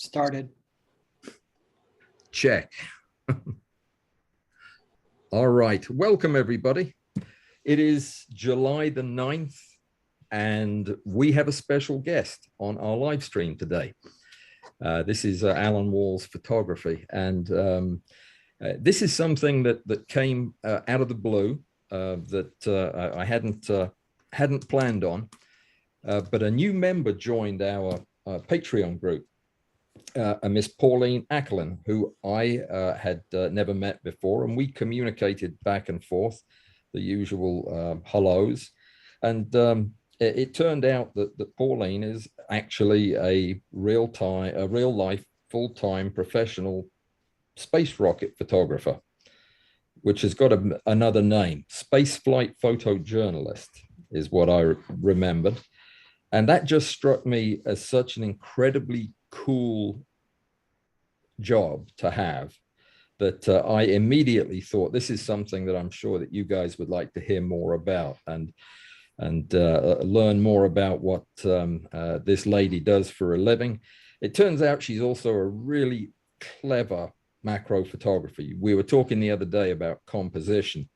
Started. Check. All right. Welcome, everybody. It is July the 9th, and we have a special guest on our live stream today. This is Allan Wall's photography, and this is something that came out of the blue that I hadn't planned on, but a new member joined our Patreon group. A Miss Pauline Acalin, who I had never met before, and we communicated back and forth, the usual hellos. And it turned out that Pauline is actually a real life, full-time professional space rocket photographer, which has got another name. Spaceflight photojournalist is what I remembered. And that just struck me as such an incredibly cool job to have that I immediately thought this is something that I'm sure that you guys would like to hear more about and learn more about what this lady does for a living. It turns out she's also a really clever macro photographer. We were talking the other day about composition,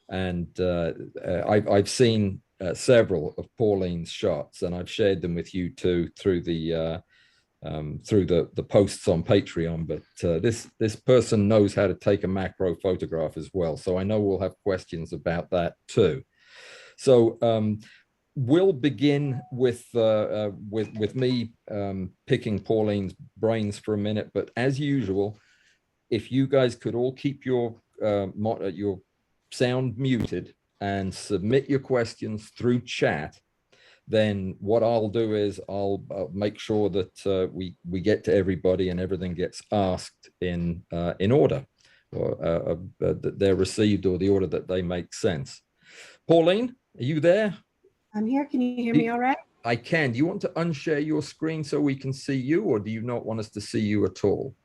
and I've seen several of Pauline's shots, and I've shared them with you too through the posts on Patreon. But this person knows how to take a macro photograph as well, so I know we'll have questions about that too. So we'll begin with me picking Pauline's brains for a minute. But as usual, if you guys could all keep your sound muted and submit your questions through chat, then what I'll do is I'll make sure that we get to everybody and everything gets asked in order, or that they're received, or the order that they make sense. Pauline, are you there? I'm here. Can you hear me all right? I can. Do you want to unshare your screen so we can see you, or do you not want us to see you at all?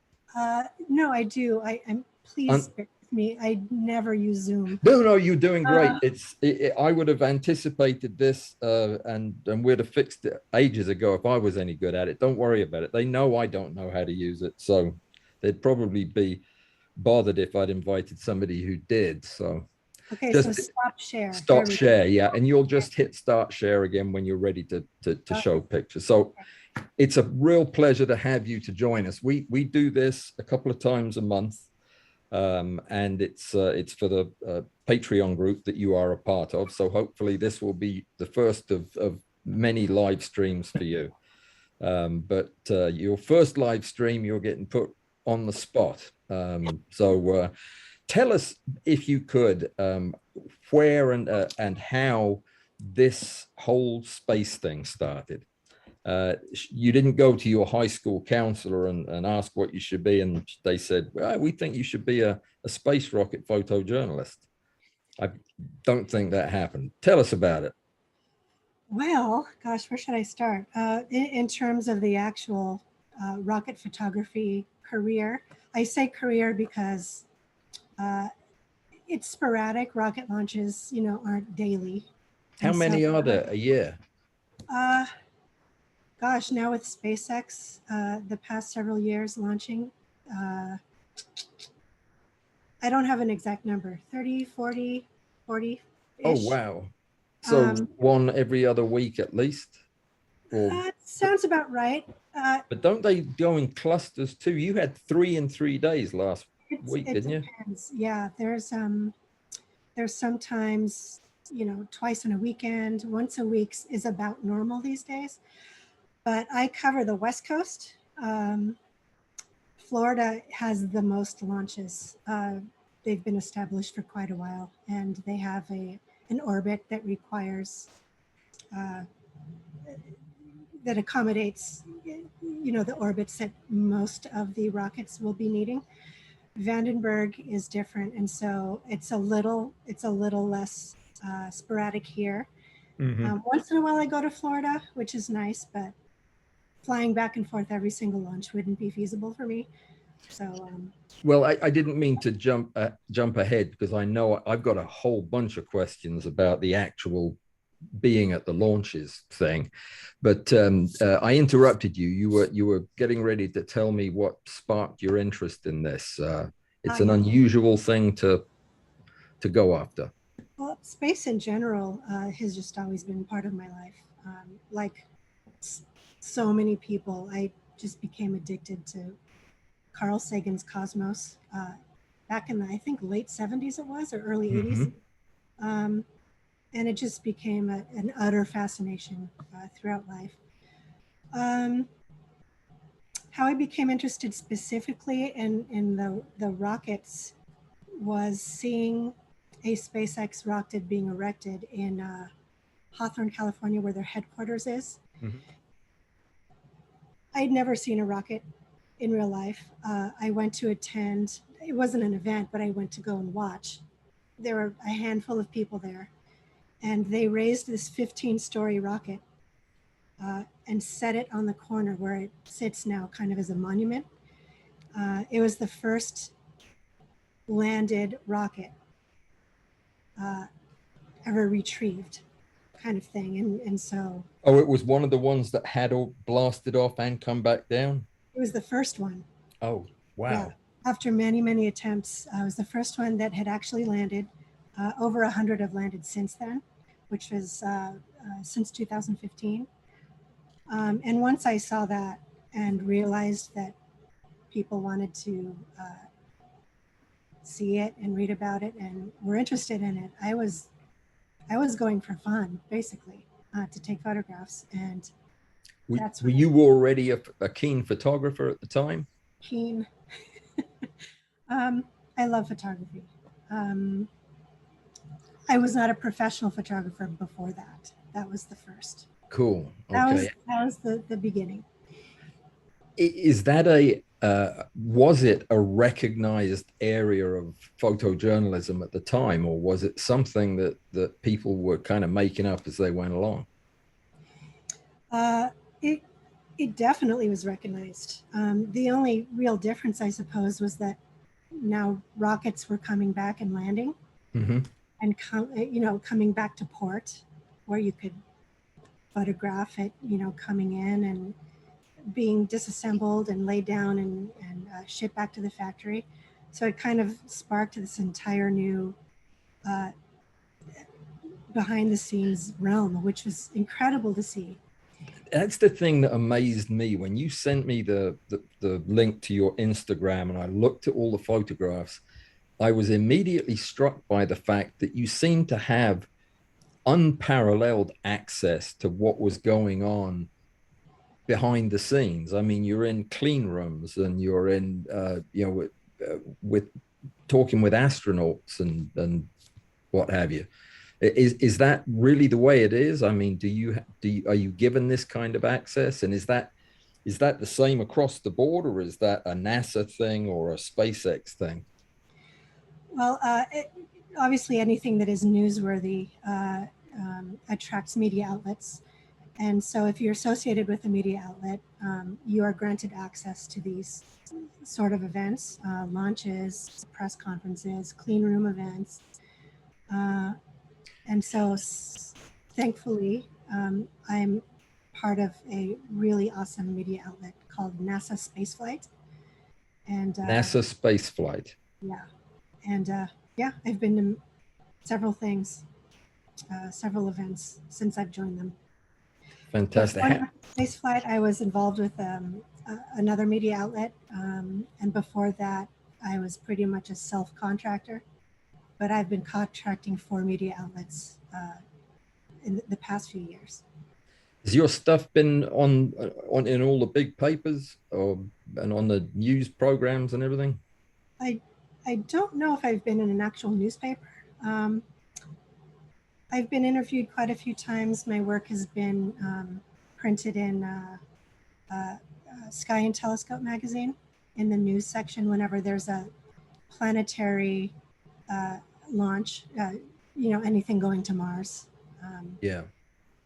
No, I do. I'm please bear with me. I never use Zoom. No, you're doing great. I would have anticipated this, and we'd have fixed it ages ago if I was any good at it. Don't worry about it. They know I don't know how to use it, so they'd probably be bothered if I'd invited somebody who did. So okay, so stop share. Stop share, yeah, and you'll just hit start share again when you're ready to show pictures. So it's a real pleasure to have you to join us. We do this a couple of times a month. And it's for the Patreon group that you are a part of. So hopefully this will be the first of many live streams for you. But your first live stream, you're getting put on the spot. So tell us, if you could, where and how this whole space thing started. You didn't go to your high school counselor and ask what you should be, and they said, well, we think you should be a space rocket photojournalist. I don't think that happened. Tell us about it. Well, gosh, where should I start? In terms of the actual rocket photography career, I say career because it's sporadic. Rocket launches, aren't daily. How many are there a year? Gosh, now with SpaceX, the past several years launching, I don't have an exact number, 30, 40, 40-ish. Oh, wow. So one every other week at least? Sounds about right. But don't they go in clusters too? You had 3 in 3 days last week, didn't you? Depends. Yeah, there's sometimes, twice on a weekend. Once a week is about normal these days. But I cover the West Coast. Florida has the most launches. They've been established for quite a while, and they have an orbit that requires, that accommodates, the orbits that most of the rockets will be needing. Vandenberg is different, and so it's a little less sporadic here. Mm-hmm. Once in a while I go to Florida, which is nice, but flying back and forth every single launch wouldn't be feasible for me. So well, I didn't mean to jump ahead, because I know I've got a whole bunch of questions about the actual being at the launches thing. But I interrupted you. You were getting ready to tell me what sparked your interest in this. It's an Yeah. unusual thing to go after. Well, space in general has just always been part of my life. Like so many people, I just became addicted to Carl Sagan's Cosmos back in the, I think, late 70s it was, or early 80s. And it just became an utter fascination throughout life. How I became interested specifically in the rockets was seeing a SpaceX rocket being erected in Hawthorne, California, where their headquarters is. I'd never seen a rocket in real life. I went to attend, it wasn't an event, but I went to go and watch. There were a handful of people there, and they raised this 15-story rocket and set it on the corner where it sits now, kind of as a monument. It was the first landed rocket ever retrieved, kind of thing. And so. Oh, it was one of the ones that had all blasted off and come back down? It was the first one. Oh, wow. Yeah. After many, many attempts, it was the first one that had actually landed. Over 100 have landed since then, which was since 2015. And once I saw that and realized that people wanted to see it and read about it and were interested in it, I was going for fun, basically, to take photographs. And were you already a keen photographer at the time? Keen. I love photography. I was not a professional photographer before that. That was the first. Cool. Okay. That was the beginning. Is that was it a recognized area of photojournalism at the time, or was it something that people were kind of making up as they went along? It definitely was recognized. The only real difference, I suppose, was that now rockets were coming back and landing, and coming back to port, where you could photograph it, coming in and being disassembled and laid down and shipped back to the factory. So it kind of sparked this entire new behind the scenes realm, which was incredible to see. That's the thing that amazed me when you sent me the link to your Instagram and I looked at all the photographs. I was immediately struck by the fact that you seemed to have unparalleled access to what was going on behind the scenes. I mean, you're in clean rooms and you're in, with talking with astronauts and what have you. Is that really the way it is? I mean, are you given this kind of access, and is that the same across the board, or is that a NASA thing or a SpaceX thing? Well, obviously anything that is newsworthy attracts media outlets. And so if you're associated with a media outlet, you are granted access to these sort of events, launches, press conferences, clean room events. And so thankfully, I'm part of a really awesome media outlet called NASA Spaceflight. And NASA Spaceflight. Yeah. And I've been to several things, several events since I've joined them. Fantastic. Spaceflight, I was involved with another media outlet. And before that, I was pretty much a self-contractor. But I've been contracting for media outlets in the past few years. Has your stuff been on in all the big papers and on the news programs and everything? I don't know if I've been in an actual newspaper. I've been interviewed quite a few times. My work has been printed in Sky and Telescope magazine in the news section whenever there's a planetary launch, anything going to Mars. Yeah.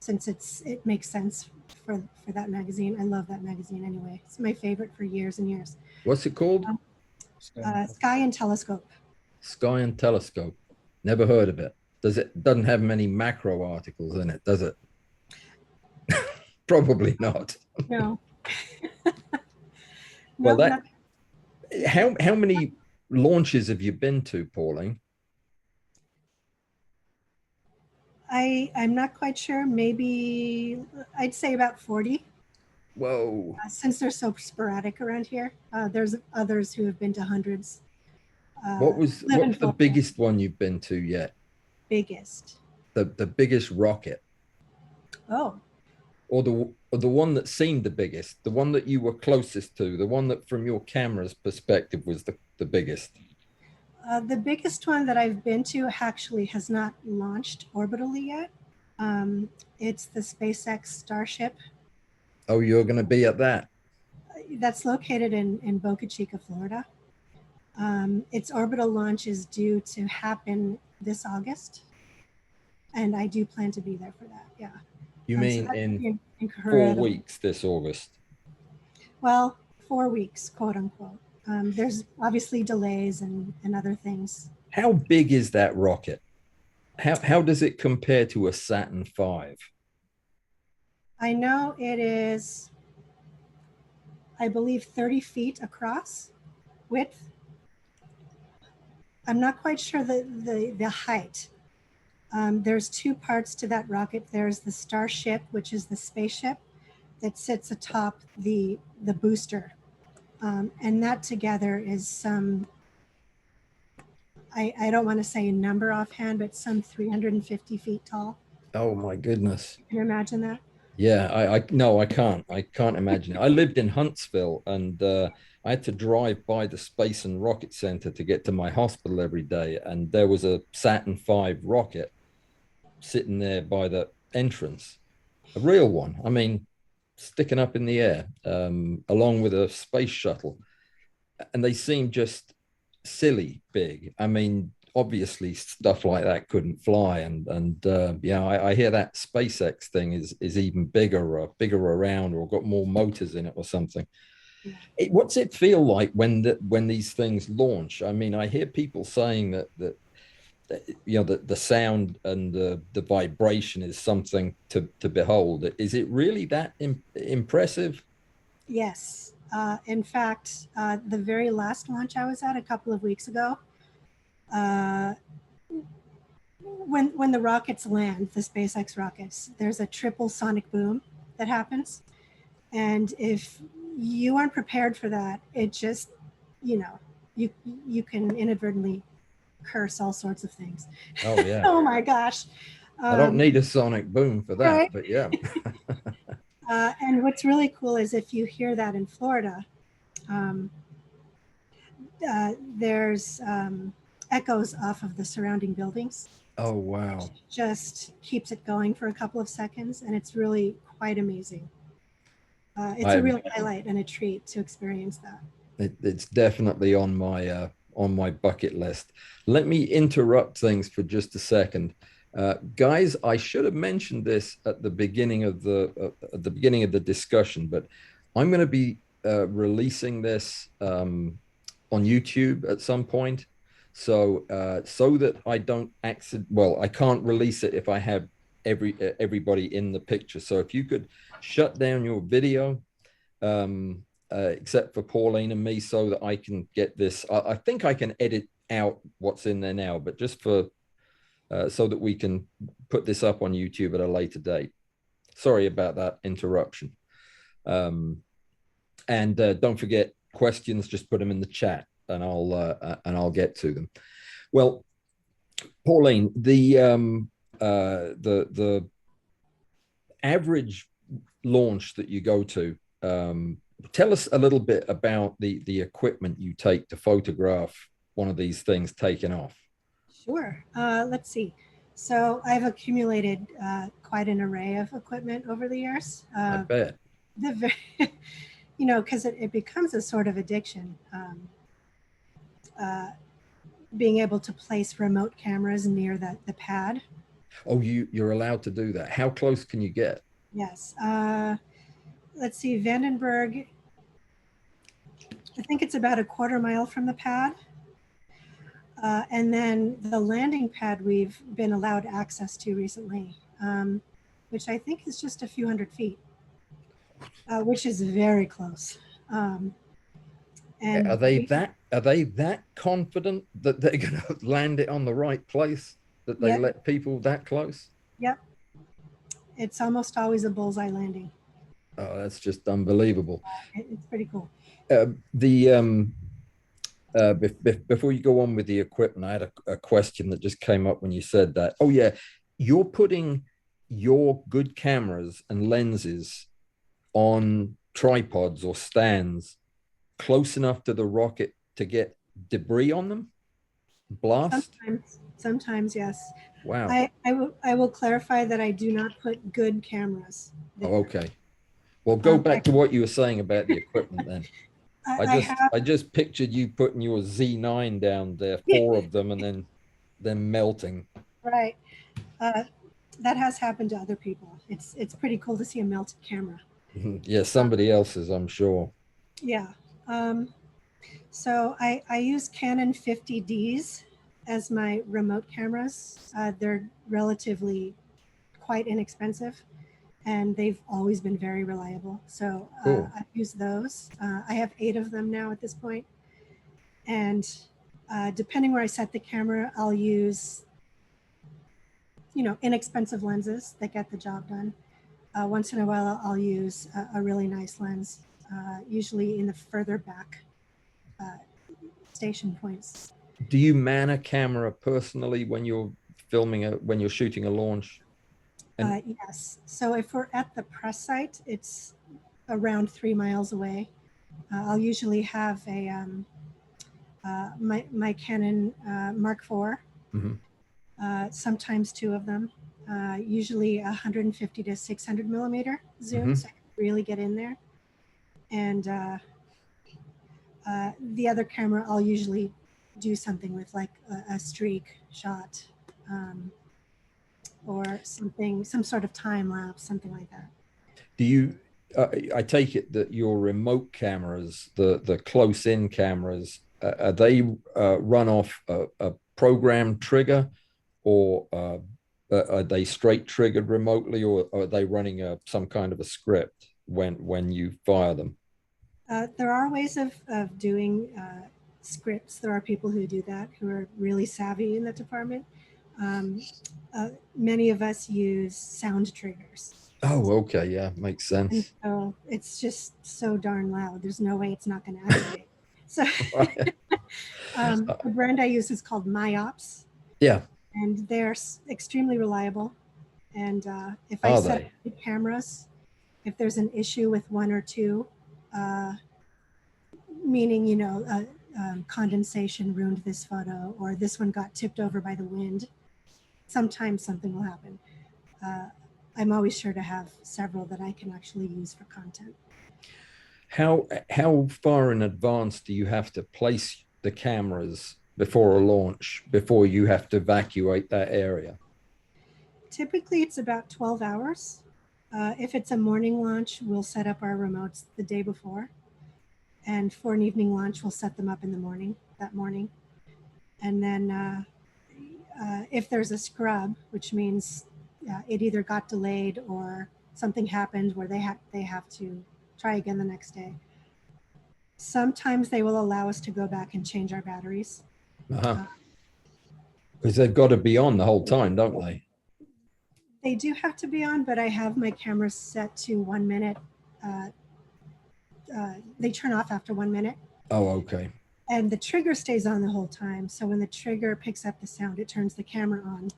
Since it makes sense for that magazine. I love that magazine anyway. It's my favorite for years and years. What's it called? Sky and Telescope. Sky and Telescope. Never heard of it. doesn't have many macro articles in it, does it? Probably not. No. Well, No, not. how many launches have you been to, Pauline? I'm not quite sure. Maybe I'd say about 40. Whoa. Since they're so sporadic around here, there's others who have been to hundreds. Live in What's the Florida. biggest one you've been to yet? Biggest. The biggest rocket, Oh, or the one that seemed the biggest, the one that you were closest to, the one that from your camera's perspective was the biggest. the biggest one that I've been to actually has not launched orbitally yet. It's the SpaceX Starship. Oh, you're going to be at that? That's located in Boca Chica, Florida. Its orbital launch is due to happen this August, and I do plan to be there for that. Yeah. You mean in 4 incredible. weeks this August? Well, 4 weeks, quote unquote. There's obviously delays and other things. How big is that rocket? How does it compare to a Saturn V? I know it is, I believe, 30 feet across width. I'm not quite sure the height. There's two parts to that rocket. There's the Starship, which is the spaceship that sits atop the booster. And that together is some, I don't want to say a number offhand, but some 350 feet tall. Oh my goodness. Can you imagine that? Yeah, I no, I can't. I can't imagine it. I lived in Huntsville, and I had to drive by the Space and Rocket Center to get to my hospital every day. And there was a Saturn V rocket sitting there by the entrance, a real one. I mean, sticking up in the air, along with a space shuttle. And they seemed just silly big. I mean, obviously stuff like that couldn't fly, and yeah, I hear that SpaceX thing is even bigger or bigger around, or got more motors in it or something. What's it feel like when these things launch? I mean, I hear people saying that you know the sound and the vibration is something to behold. Is it really that impressive? Yes. In fact, the very last launch I was at a couple of weeks ago, uh, when the rockets land, the SpaceX rockets, there's a triple sonic boom that happens. And if you aren't prepared for that, it just, you know, you can inadvertently curse all sorts of things. Oh yeah. Oh my gosh. I don't need a sonic boom for that, Right. but yeah. And what's really cool is if you hear that in Florida, um, there's echoes off of the surrounding buildings. Oh wow. Just keeps it going for a couple of seconds, and it's really quite amazing. It's a I real highlight and a treat to experience that. it's definitely on my bucket list. Let me interrupt things for just a second. Guys, I should have mentioned this at the beginning of the discussion, but I'm going to be releasing this on YouTube at some point. So that I don't well, I can't release it if I have everybody in the picture. So if you could shut down your video, except for Pauline and me, so that I can get this. I think I can edit out what's in there now, but just for so that we can put this up on YouTube at a later date. Sorry about that interruption. And don't forget questions. Just put them in the chat, and I'll get to them. Well, Pauline, the average launch that you go to, tell us a little bit about the equipment you take to photograph one of these things taking off. Sure. Let's see. So I've accumulated quite an array of equipment over the years. I bet. You know, because it becomes a sort of addiction. Being able to place remote cameras near the pad. Oh, you're allowed to do that. How close can you get? Yes. Let's see, Vandenberg, I think it's about a quarter mile from the pad. And then the landing pad we've been allowed access to recently, which I think is just a few hundred feet, which is very close. And are they that confident that they're going to land it on the right place, that they yep, let people that close? yep. It's almost always a bullseye landing. Oh, that's just unbelievable. It's pretty cool. The before you go on with the equipment, I had a question that just came up when you said that. Oh yeah, you're putting your good cameras and lenses on tripods or stands close enough to the rocket to get debris on them? Blast? Sometimes, yes. Wow. I will clarify that I do not put good cameras there. Oh, okay. Well, go back to what you were saying about the equipment then. I just pictured you putting your Z9 down there, 4 of them, and then them melting. Right. That has happened to other people. It's pretty cool to see a melted camera. Yeah, somebody else's, I'm sure. Yeah. So I use Canon 50Ds as my remote cameras. They're relatively quite inexpensive, and they've always been very reliable. So Cool. I use those. I have 8 of them now at this point. And depending where I set the camera, I'll use, inexpensive lenses that get the job done. Once in a while, I'll use a really nice lens, usually in the further back station points. Do you man a camera personally when you're when you're shooting a launch? Yes. So if we're at the press site, it's around 3 miles away. I'll usually have my Canon Mark IV, sometimes 2 of them, usually 150 to 600 millimeter zoom, so I can really get in there. And the other camera, I'll usually do something with, like a streak shot, or some sort of time lapse, something like that. Do you? I take it that your remote cameras, the close in cameras, are they run off a program trigger, or are they straight triggered remotely, or are they running some kind of a script when you fire them? There are ways of doing scripts. There are people who do that, who are really savvy in that department. Many of us use sound triggers. Oh, okay, yeah, makes sense. And so it's just so darn loud. There's no way it's not going to activate. So the brand I use is called MyOps. Yeah. And they're extremely reliable. And if I set up the cameras, if there's an issue with 1 or 2, meaning, condensation ruined this photo, or this one got tipped over by the wind, sometimes something will happen. I'm always sure to have several that I can actually use for content. How far in advance do you have to place the cameras before a launch, before you have to evacuate that area? Typically, it's about 12 hours. If it's a morning launch, we'll set up our remotes the day before. And for an evening launch, we'll set them up in the morning, that morning. And then if there's a scrub, which means it either got delayed or something happened where they have to try again the next day. Sometimes they will allow us to go back and change our batteries. Because they've got to be on the whole time, don't they? They do have to be on, but I have my cameras set to 1 minute. They turn off after 1 minute. Oh, okay. And the trigger stays on the whole time. So when the trigger picks up the sound, it turns the camera on.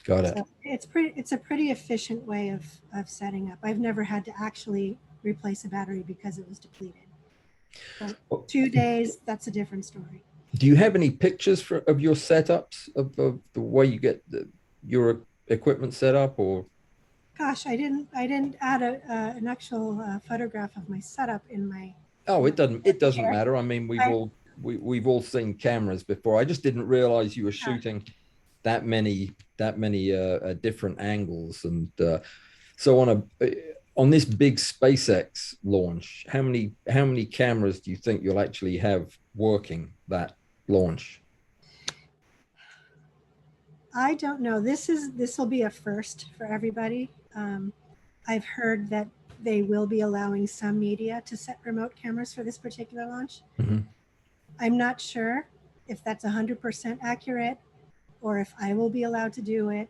Got it. So it's a pretty efficient way of setting up. I've never had to actually replace a battery because it was depleted. But 2 days, that's a different story. Do you have any pictures of your setups, of the way you get your equipment set up, or? Gosh, I didn't add an actual photograph of my setup in my. Oh, it doesn't matter. I mean, we've all seen cameras before. I just didn't realize you were shooting that many different angles. And so on this big SpaceX launch, how many cameras do you think you'll actually have working that launch? I don't know. This will be a first for everybody. I've heard that they will be allowing some media to set remote cameras for this particular launch. Mhm. I'm not sure if that's 100% accurate or if I will be allowed to do it.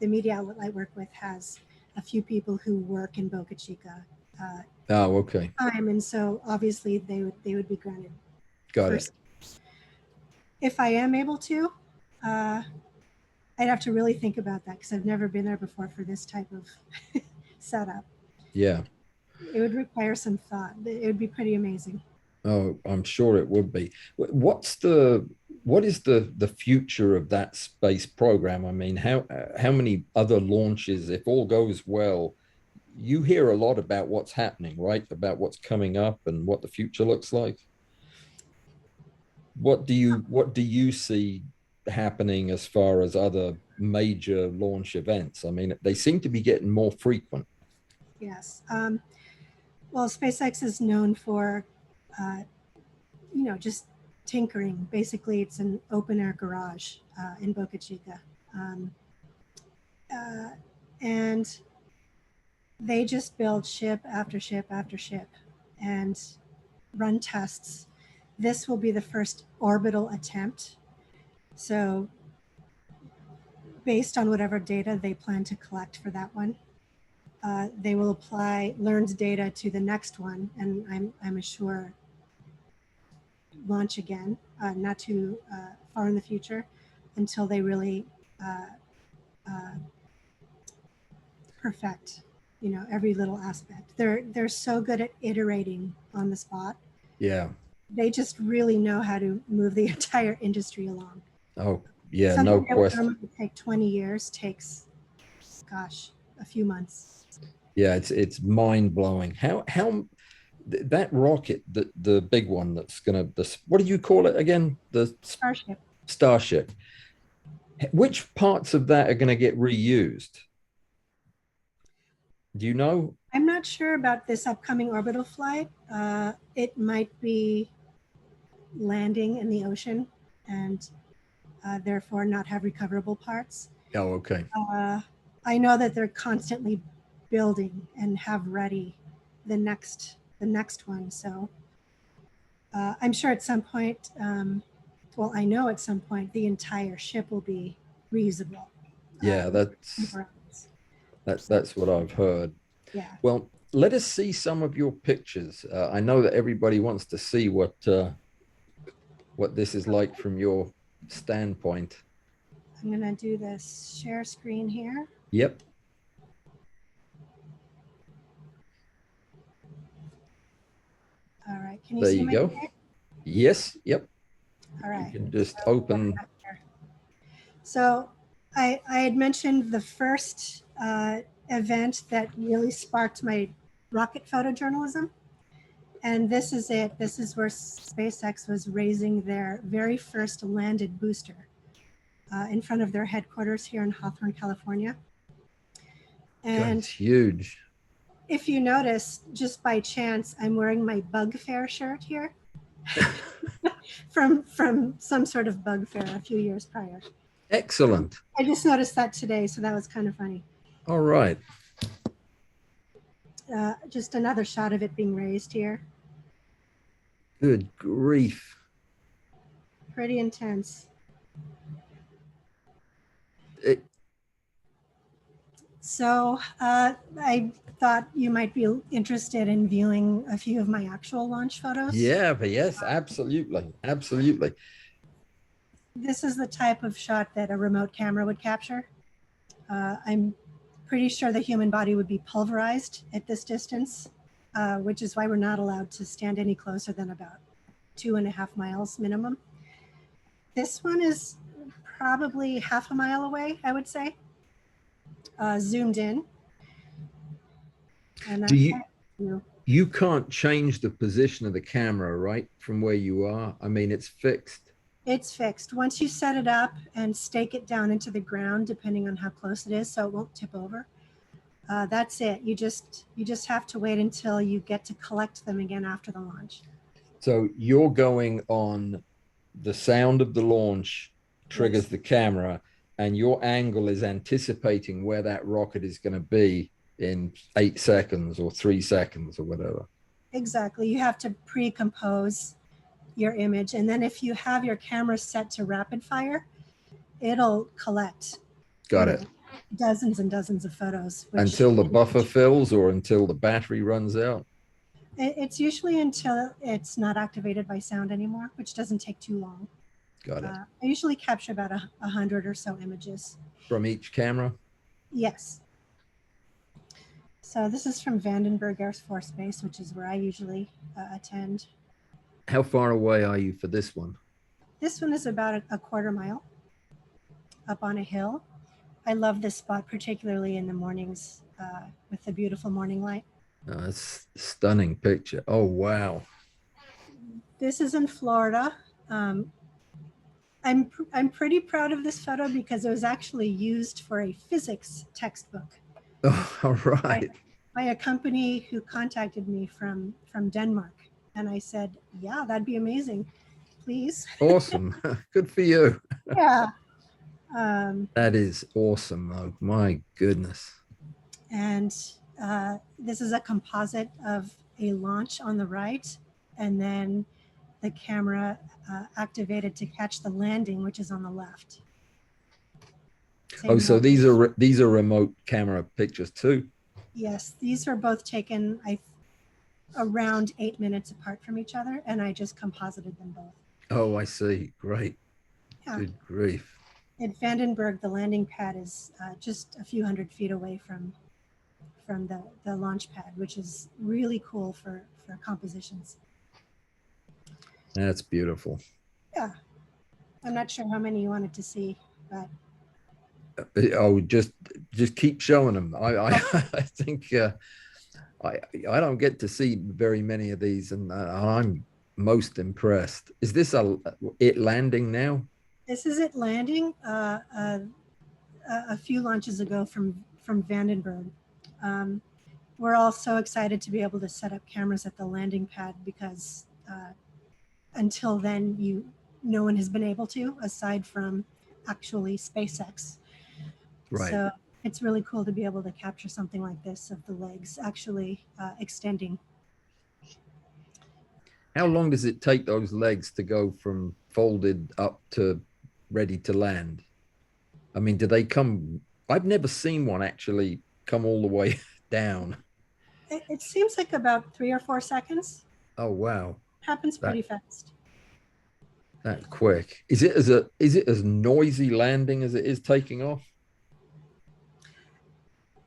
The media outlet I work with has a few people who work in Boca Chica Oh, okay. time, and so obviously they would be granted Got it. first. If I am able to, uh, I'd have to really think about that because I've never been there before for this type of setup. Yeah. It would require some thought. It would be pretty amazing. Oh, I'm sure it would be. What is the future of that space program? I mean, how many other launches, if all goes well, you hear a lot about what's happening, right? About what's coming up and what the future looks like. What do you see happening as far as other major launch events? I mean, they seem to be getting more frequent. Yes. Well, SpaceX is known for, uh, just tinkering. Basically, it's an open air garage in Boca Chica. Um, uh, and they just build ship after ship after ship and run tests. This will be the first orbital attempt. So, based on whatever data they plan to collect for that one, they will apply learned data to the next one, and I'm assured launch again, not too far in the future, until they really uh, uh, perfect, every little aspect. They're so good at iterating on the spot. Yeah. They just really know how to move the entire industry along. Oh, yeah, no Something that would question. normally take 20 years takes, gosh, a few months. Yeah, it's mind blowing. That rocket, the big one that's gonna what do you call it again? The Starship. Starship. Which parts of that are going to get reused? Do you know? I'm not sure about this upcoming orbital flight. It might be landing in the ocean and therefore not have recoverable parts. Oh, okay. Uh, I know that they're constantly building and have ready the next one. So I'm sure at some point, well, I know at some point the entire ship will be reusable. Yeah, So that's what I've heard. yeah, Well, let us see some of your pictures. I know that everybody wants to see what this is like from your standpoint. I'm gonna do this share screen here. Yep, All right, can you there see you my go. screen? Yes, yep. All You right. can just open. So I had mentioned the first event that really sparked my rocket photojournalism. And this is it. This is where SpaceX was raising their very first landed booster in front of their headquarters here in Hawthorne, California. God, And it's huge. if you notice, just by chance, I'm wearing my bug fair shirt here from some sort of bug fair a few years prior. Excellent. I just noticed that today, so that was kind of funny. All right. Just another shot of it being raised here. Good grief. Pretty intense. It, So I thought you might be interested in viewing a few of my actual launch photos. yeah, but yes, absolutely. Absolutely. This is the type of shot that a remote camera would capture. I'm pretty sure the human body would be pulverized at this distance, which is why we're not allowed to stand any closer than about 2.5 miles minimum. This one is probably half a mile away, I would say, zoomed in. And Do I, you can't change the position of the camera, right? From where you are. I mean, it's fixed. it's fixed. Once you set it up and stake it down into the ground, depending on how close it is, so it won't tip over, that's it. You just have to wait until you get to collect them again after the launch. So you're going on the sound of the launch triggers Yes. the camera, and your angle is anticipating where that rocket is going to be in 8 seconds or 3 seconds or whatever. Exactly. You have to pre-compose your image. And then if you have your camera set to rapid fire, it'll collect, Got it. dozens and dozens of photos. Until the buffer fills or until the battery runs out? It's usually until it's not activated by sound anymore, which doesn't take too long. Got it. I usually capture about 100 or so images. From each camera? Yes. So this is from Vandenberg Air Force Base, which is where I usually attend. How far away are you for this one? This one is about a quarter mile up on a hill. I love this spot, particularly in the mornings with the beautiful morning light. It's a stunning picture. Oh, wow. This is in Florida. I'm pretty proud of this photo because it was actually used for a physics textbook. Oh, all right. By a company who contacted me from Denmark. And I said, yeah, that'd be amazing. Please. Awesome. Good for you. Yeah. That is awesome, though. My goodness. And this is a composite of a launch on the right, and then the camera activated to catch the landing, which is on the left. Oh, so these are remote camera pictures too? Yes, these are both taken around 8 minutes apart from each other, and I just composited them both. Oh, I see. Great. Yeah. Good grief. At Vandenberg, the landing pad is just a few hundred feet away from the launch pad, which is really cool for compositions. That's beautiful. Yeah. I'm not sure how many you wanted to see, but oh, just keep showing them. I think I don't get to see very many of these, and I'm most impressed. Is this it landing now? This is it landing a few launches ago from Vandenberg. We're all so excited to be able to set up cameras at the landing pad because until then, no one has been able to, aside from actually SpaceX. Right. So it's really cool to be able to capture something like this of the legs actually extending. How long does it take those legs to go from folded up to ready to land? I mean, do they come? I've never seen one actually come all the way down. It seems like about 3 or 4 seconds. Oh, wow. Happens pretty fast. That quick. Is it as noisy landing as it is taking off?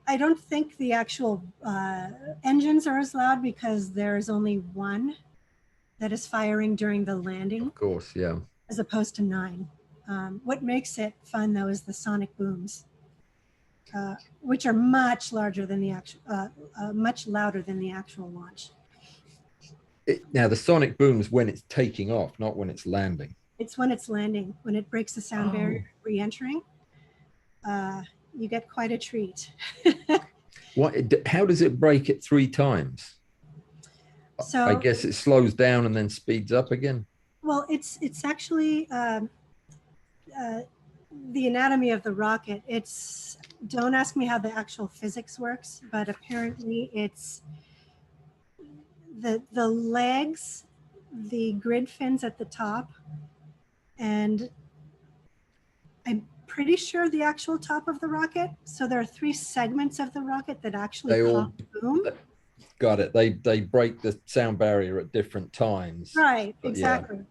I don't think the actual engines are as loud because there's only one that is firing during the landing. Of course, yeah. As opposed to 9. What makes it fun though is the sonic booms, which are much larger than the actual, much louder than the actual launch. Now the sonic booms when it's taking off, not when it's landing. It's when it's landing, when it breaks the sound barrier re-entering. You get quite a treat. How does it break it 3 times? So I guess it slows down and then speeds up again. Well, it's actually the anatomy of the rocket. Don't ask me how the actual physics works, but apparently it's the legs, the grid fins at the top, and I'm pretty sure the actual top of the rocket. So there are 3 segments of the rocket that actually boom. Got it. They break the sound barrier at different times. Right, exactly. Yeah.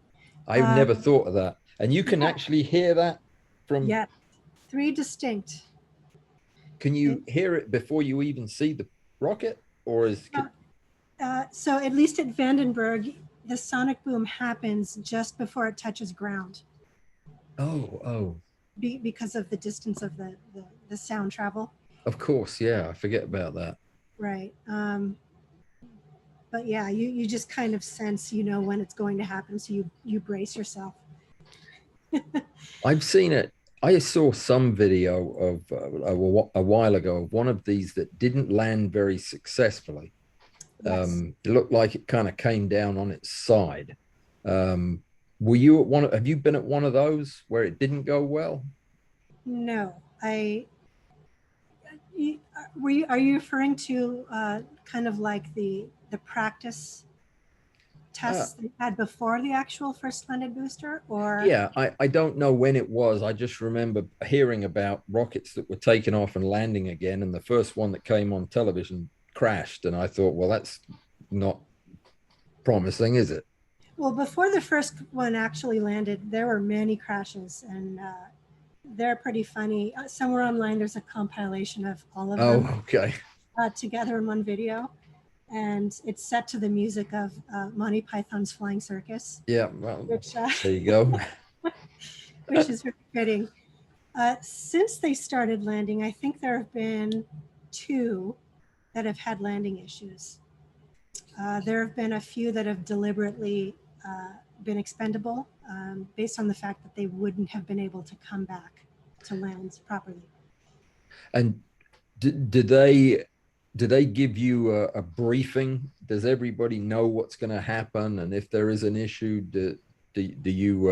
I've never thought of that. And you can actually hear that from... Yeah, 3 distinct. Can you hear it before you even see the rocket? Or is... So at least at Vandenberg, the sonic boom happens just before it touches ground. Oh. Because of the distance of the sound travel. Of course, yeah. I forget about that. Right. But yeah, you just kind of sense, when it's going to happen. So you brace yourself. I've seen it. I saw some video of a while ago of one of these that didn't land very successfully. Yes. It looked like it kind of came down on its side. Were you at have you been at one of those where it didn't go well? No, are you referring to kind of like the practice Uh, tests they had before the actual first landed booster, or? yeah, I don't know when it was. I just remember hearing about rockets that were taking off and landing again, and the first one that came on television crashed, and I thought, well, that's not promising, is it? Well, before the first one actually landed, there were many crashes, and they're pretty funny. Somewhere online, there's a compilation of all of them Oh, okay. together in one video, and it's set to the music of Monty Python's Flying Circus, Yeah, well, which there you go. which is very fitting. Since they started landing, I think there have been two that have had landing issues. There have been a few that have deliberately been expendable based on the fact that they wouldn't have been able to come back to land properly. And do they give you a briefing? Does everybody know what's going to happen? And if there is an issue, do you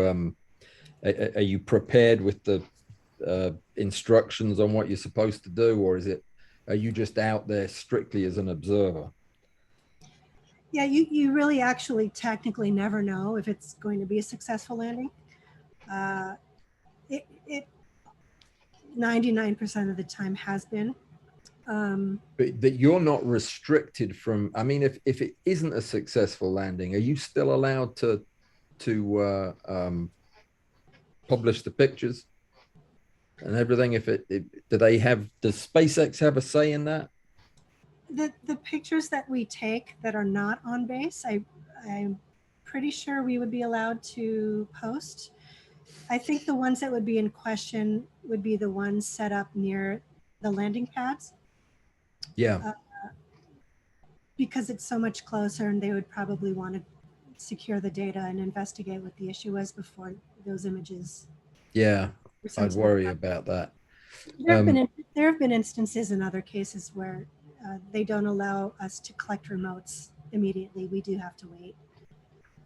are you prepared with the instructions on what you're supposed to do, or are you just out there strictly as an observer? Yeah, you really actually technically never know if it's going to be a successful landing. It 99% of the time has been. But that you're not restricted from. I mean, if it isn't a successful landing, are you still allowed to publish the pictures and everything? If do they have, does SpaceX have a say in that? The pictures that we take that are not on base, I'm pretty sure we would be allowed to post. I think the ones that would be in question would be the ones set up near the landing pads Yeah, uh, because it's so much closer, and they would probably want to secure the data and investigate what the issue was before those images yeah, were sent I'd to the worry pad. about that. There have been instances in other cases where they don't allow us to collect remotes immediately. We do have to wait.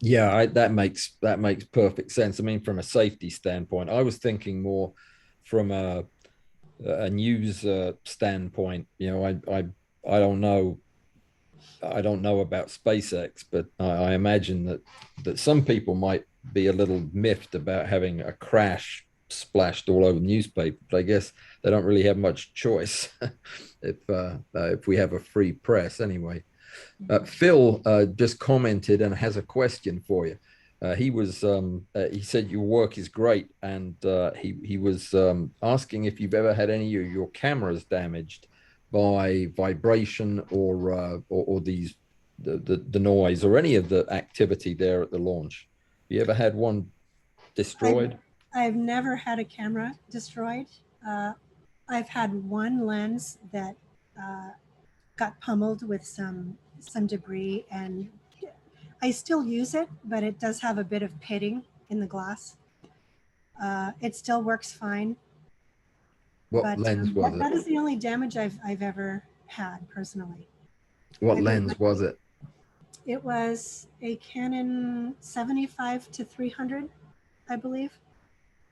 Yeah, that makes perfect sense. I mean, from a safety standpoint, I was thinking more from a news standpoint. I don't know. I don't know about SpaceX, but I imagine that some people might be a little miffed about having a crash splashed all over the newspaper. But I guess they don't really have much choice if we have a free press anyway. Phil just commented and has a question for you. He said your work is great, and he was asking if you've ever had any of your cameras damaged by vibration or these the noise or any of the activity there at the launch. You ever had one I've, destroyed? I've never had a camera destroyed. Uh, I've had one lens that uh, got pummeled with some debris, and I still use it, but it does have a bit of pitting in the glass. It still works fine, What but lens was that it? is the only damage I've ever had personally. What I've been lens was lucky. it? It was a Canon 75 to 300, I believe.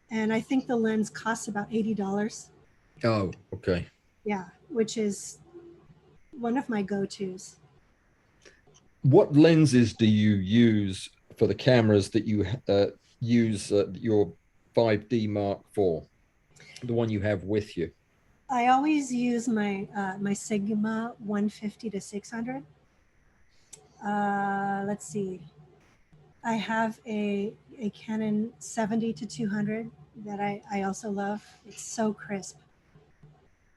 And I think the lens costs about $80. Oh, okay. Yeah, which is one of my go-tos. What lenses do you use for the cameras that you use your 5D Mark IV, the one you have with you? I always use my Sigma 150 to 600. Let's see. I have a Canon 70 to 200 that I also love. It's so crisp.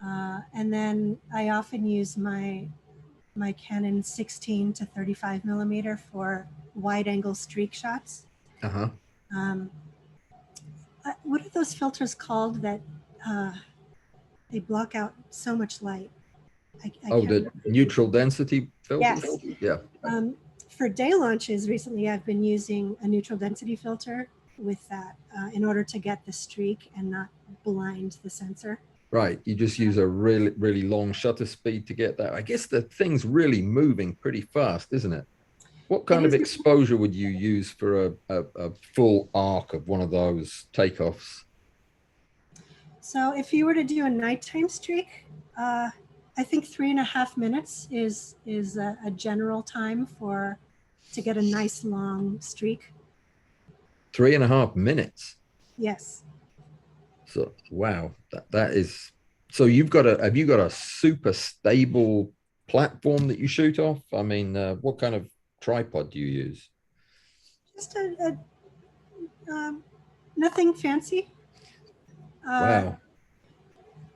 And then I often use my Canon 16 to 35 millimeter for wide angle streak shots. Uh-huh. Um, what are those filters called that uh, they block out so much light? I Oh, can't the remember. neutral density filters? Yes. Yeah. Um, for day launches recently, I've been using a neutral density filter with that in order to get the streak and not blind the sensor. Right. You just use a really, really long shutter speed to get that. I guess the thing's really moving pretty fast, isn't it? What It kind of is. exposure would you use for a full arc of one of those takeoffs? So if you were to do a nighttime streak, I think 3.5 minutes is a general time to get a nice long streak. 3.5 minutes. Yes. So wow, that is. So have you got a super stable platform that you shoot off? I mean, what kind of tripod do you use? Just nothing fancy. Wow,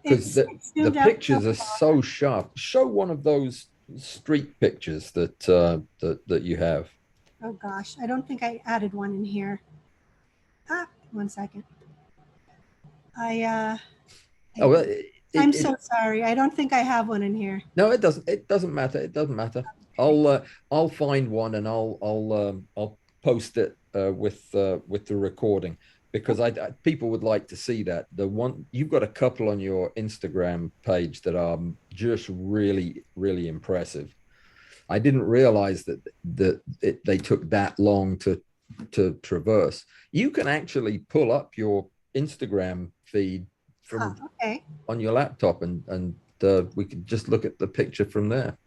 because It's the zoomed out. pictures are so sharp. Show one of those street pictures that you have. Oh gosh, I don't think I added one in here. 1 second. Oh, well, I'm so sorry. I don't think I have one in here. no, it doesn't. It doesn't matter. It doesn't matter. I'll find one and I'll post it with the recording because people would like to see that. The one you've got a couple on your Instagram page that are just really really impressive. I didn't realize they took that long to traverse. You can actually pull up your Instagram feed from okay. on your laptop and we could just look at the picture from there.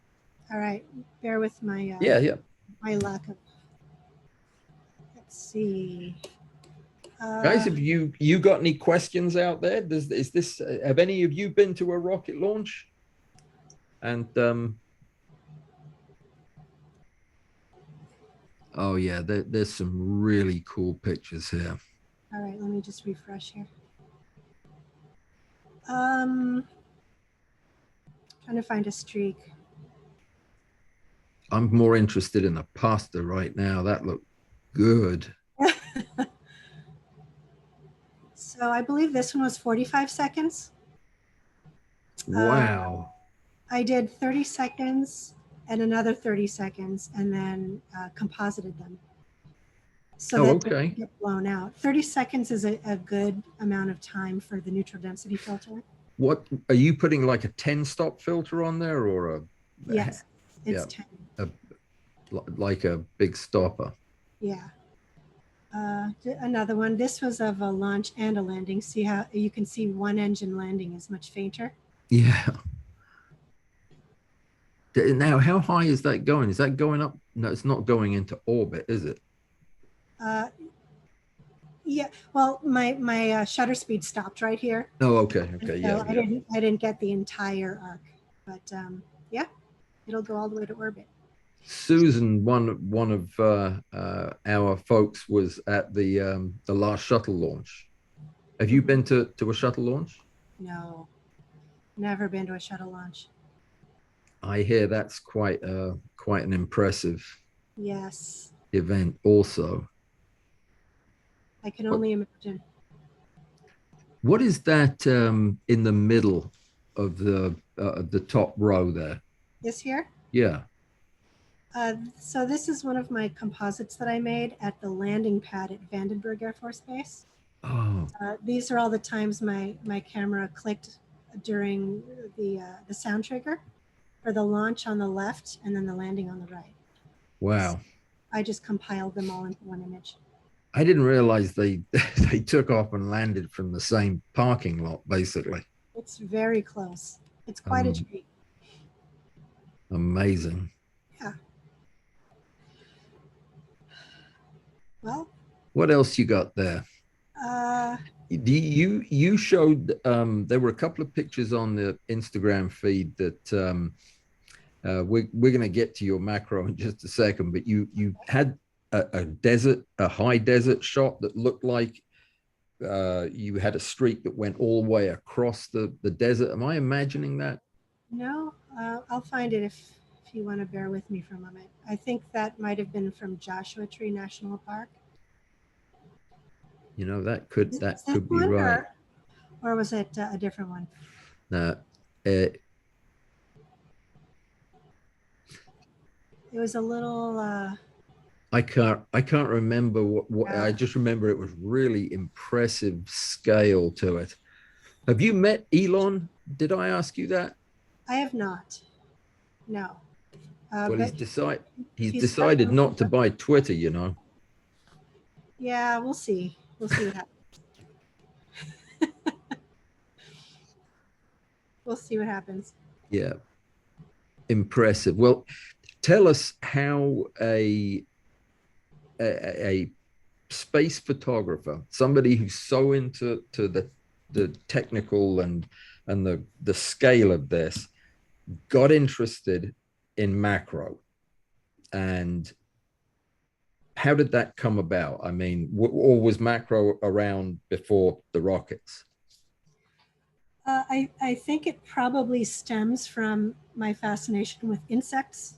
All right, bear with my yeah my lack of. Let's see. Guys, have you got any questions out there? Is this have any of you been to a rocket launch? And oh yeah, there's some really cool pictures here. All right, let me just refresh here. Trying to find a streak. I'm more interested in the pasta right now. That looked good. So I believe this one was 45 seconds. Wow. I did 30 seconds and another 30 seconds and then composited them. So that they get blown out. 30 seconds is a good amount of time for the neutral density filter. What are you putting, like a 10-stop filter on there or a? Yes, it's 10. Like a big stopper. Yeah. Another one. This was of a launch and a landing. See how you can see one engine landing is much fainter. Yeah. Now, how high is that going? Is that going up? No, it's not going into orbit, is it? Yeah. Well, my shutter speed stopped right here. Oh, okay. Okay. So I didn't get the entire arc, but yeah, it'll go all the way to orbit. Susan, one of our folks, was at the last shuttle launch. Have you been to a shuttle launch? No, never been to a shuttle launch. I hear that's quite an impressive event also. I can only imagine. What is that in the middle of the top row there? This here? Yeah. So this is one of my composites that I made at the landing pad at Vandenberg Air Force Base. Oh. These are all the times my camera clicked during the sound trigger for the launch on the left and then the landing on the right. Wow. So I just compiled them all into one image. I didn't realize they took off and landed from the same parking lot, basically. It's very close. It's quite a treat. Amazing. Yeah. Well. What else you got there? You showed there were a couple of pictures on the Instagram feed that we're going to get to your macro in just a second, but you had a high desert shot that looked like you had a streak that went all the way across the desert. Am I imagining that? No, I'll find it if you want to bear with me for a moment. I think that might have been from Joshua Tree National Park. You know, that could be right. Or was it a different one? No, it was a little. I can't remember what I just remember it was really impressive scale to it. Have you met Allan? Did I ask you that? I have not. No. Well, he's decided not to buy Twitter, you know. Yeah, we'll see. We'll see what happens. we'll see what happens. Yeah, impressive. Well, tell us how a space photographer, somebody who's so into the technical and the scale of this, got interested in macro, and how did that come about? I mean, or was macro around before the rockets? I think it probably stems from my fascination with insects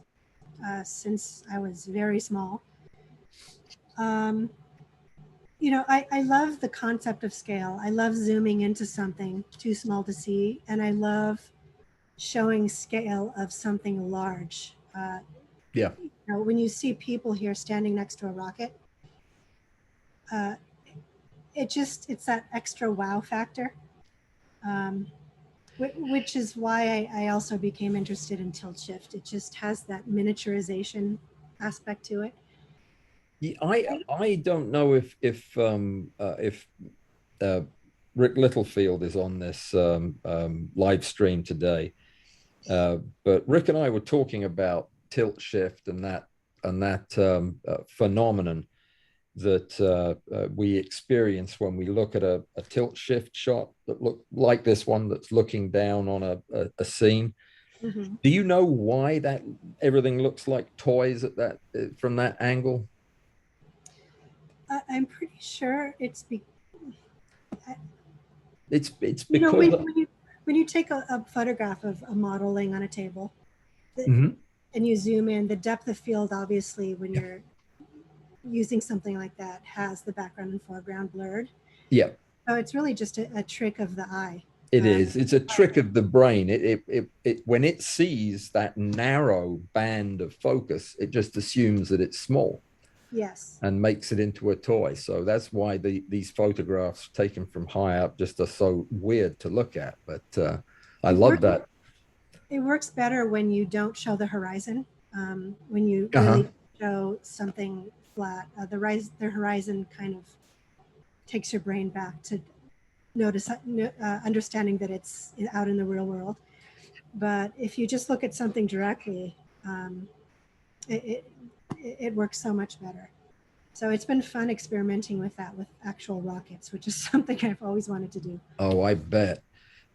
since I was very small. Um, I love the concept of scale. I love zooming into something too small to see, and I love showing scale of something large. Yeah, When you see people here standing next to a rocket, uh, it's that extra wow factor, um, which is why I also became interested in tilt shift. It just has that miniaturization aspect to it. yeah, I don't know if uh, Rick Littlefield is on this live stream today. But Rick and I were talking about tilt shift and that phenomenon that we experience when we look at a tilt shift shot that look like this one that's looking down on a scene. Mm-hmm. Do you know why that everything looks like toys at that from that angle? I'm pretty sure It's you know because when you take a photograph of a model laying on a table Mhm. and you zoom in, the depth of field obviously when you're using something like that has the background and foreground blurred. Yeah, So it's really just a trick of the eye. it Um, is. It's a trick of the brain. It when it sees that narrow band of focus, it just assumes that it's small yes. and makes it into a toy. So that's why these photographs taken from high up just are so weird to look at. But I It love works. that. It works better when you don't show the horizon. When you Uh-huh. really show something flat, the horizon kind of takes your brain back to understanding that it's out in the real world. But if you just look at something directly, um, it, it it works so much better. So it's been fun experimenting with that with actual rockets, which is something I've always wanted to do. Oh, I bet.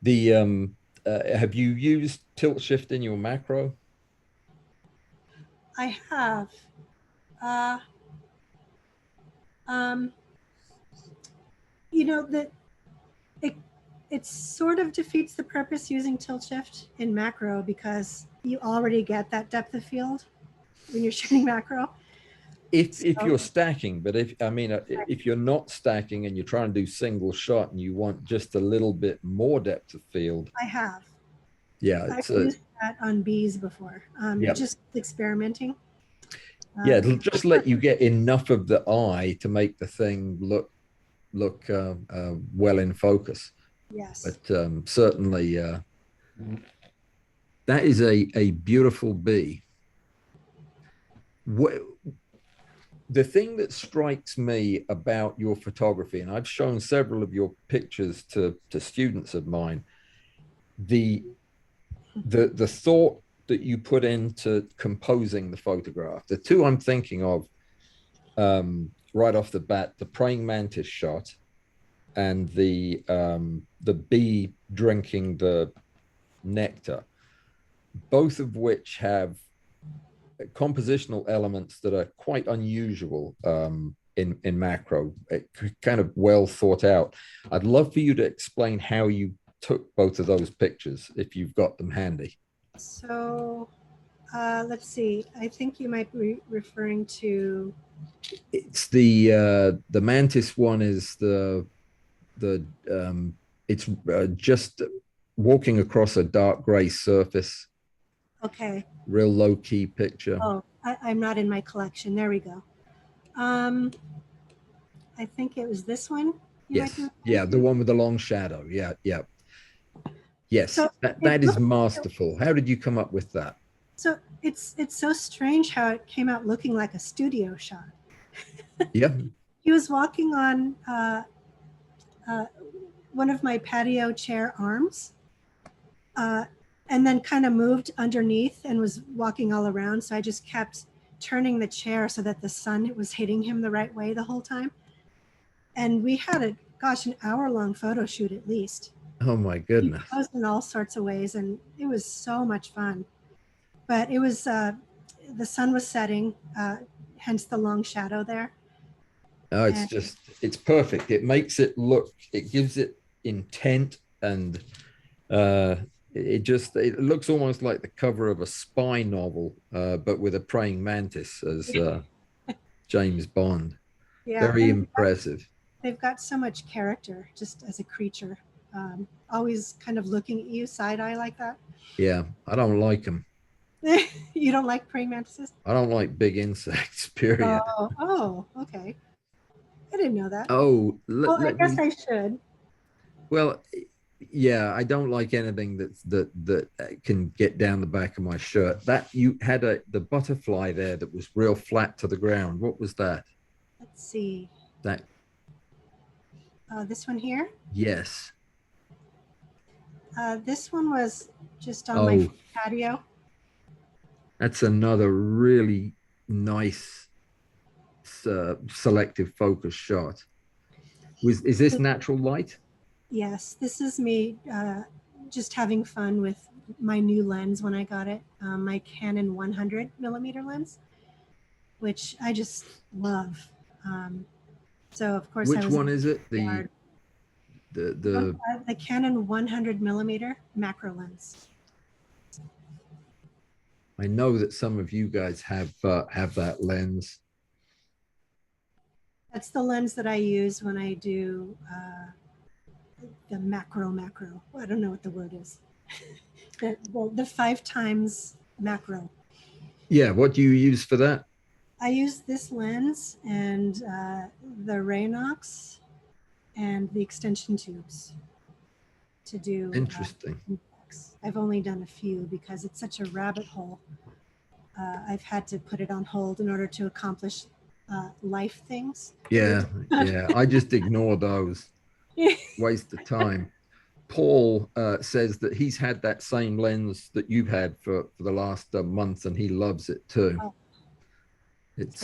The have you used tilt shift in your macro? I have. Uh, um, that it it sort of defeats the purpose using tilt shift in macro because you already get that depth of field when you're shooting macro. If So you're stacking, but if I mean if you're not stacking and you're trying to do single shot and you want just a little bit more depth of field, I have. yeah, I've it's a used that on bees before, yeah. just experimenting. Yeah, Um, it'll just let you get enough of the eye to make the thing look well in focus. yes. But certainly, that is a beautiful bee. What, the thing that strikes me about your photography, and I've shown several of your pictures to students of mine, the the thought that you put into composing the photograph. The two I'm thinking of right off the bat: the praying mantis shot and the bee drinking the nectar, both of which have compositional elements that are quite unusual in macro, kind of well thought out. I'd love for you to explain how you took both of those pictures if you've got them handy. So let's see. I think you might be referring to. It's the mantis one is the it's just walking across a dark gray surface, Okay. real low key picture. Oh, I'm not in my collection. There we go. Um, I think it was this one you might be Yes, referring yeah, the to. one with the long shadow. Yeah, yeah, yes, So it that is looks. masterful. How did you come up with that? So it's so strange how it came out looking like a studio shot. Yeah, He was walking on uh, one of my patio chair arms, and then kind of moved underneath and was walking all around. So I just kept turning the chair so that the sun was hitting him the right way the whole time. And we had a, gosh, an hour-long photo shoot at least. Oh my He goodness. posed in all sorts of ways, and it was so much fun. But it was, the sun was setting, hence the long shadow there. Oh, it's And just, it's perfect. It makes it look, it gives it intent, and it looks almost like the cover of a spy novel, but with a praying mantis as James Bond. yeah, Very and impressive. they've got so much character just as a creature, always kind of looking at you side eye like that. Yeah, I don't like them. You don't like praying mantises? I don't like big insects, period. Oh, okay. I didn't know that. Oh, Well, I let guess me, I should. well, yeah, I don't like anything that can get down the back of my shirt. That you had the butterfly there that was real flat to the ground. What was that? Let's see. That, This one here. yes. This one was just on my Oh, patio. that's another really nice selective focus shot. Is this natural light? Yes, this is me just having fun with my new lens when I got it, my Canon 100mm lens, which I just love. So of course I Which was in one is it? the yard. The The Canon 100mm macro lens. I know that some of you guys have that lens. That's the lens that I use when I do the macro. I don't know what the word is. The 5x macro. Yeah, what do you use for that? I use this lens and the Raynox and the extension tubes to do Interesting. I've only done a few because it's such a rabbit hole. I've had to put it on hold in order to accomplish life things. Yeah, yeah. I just ignore those. Waste of time. Paul says that he's had that same lens that you've had for the last month, and he loves it too. Oh, It's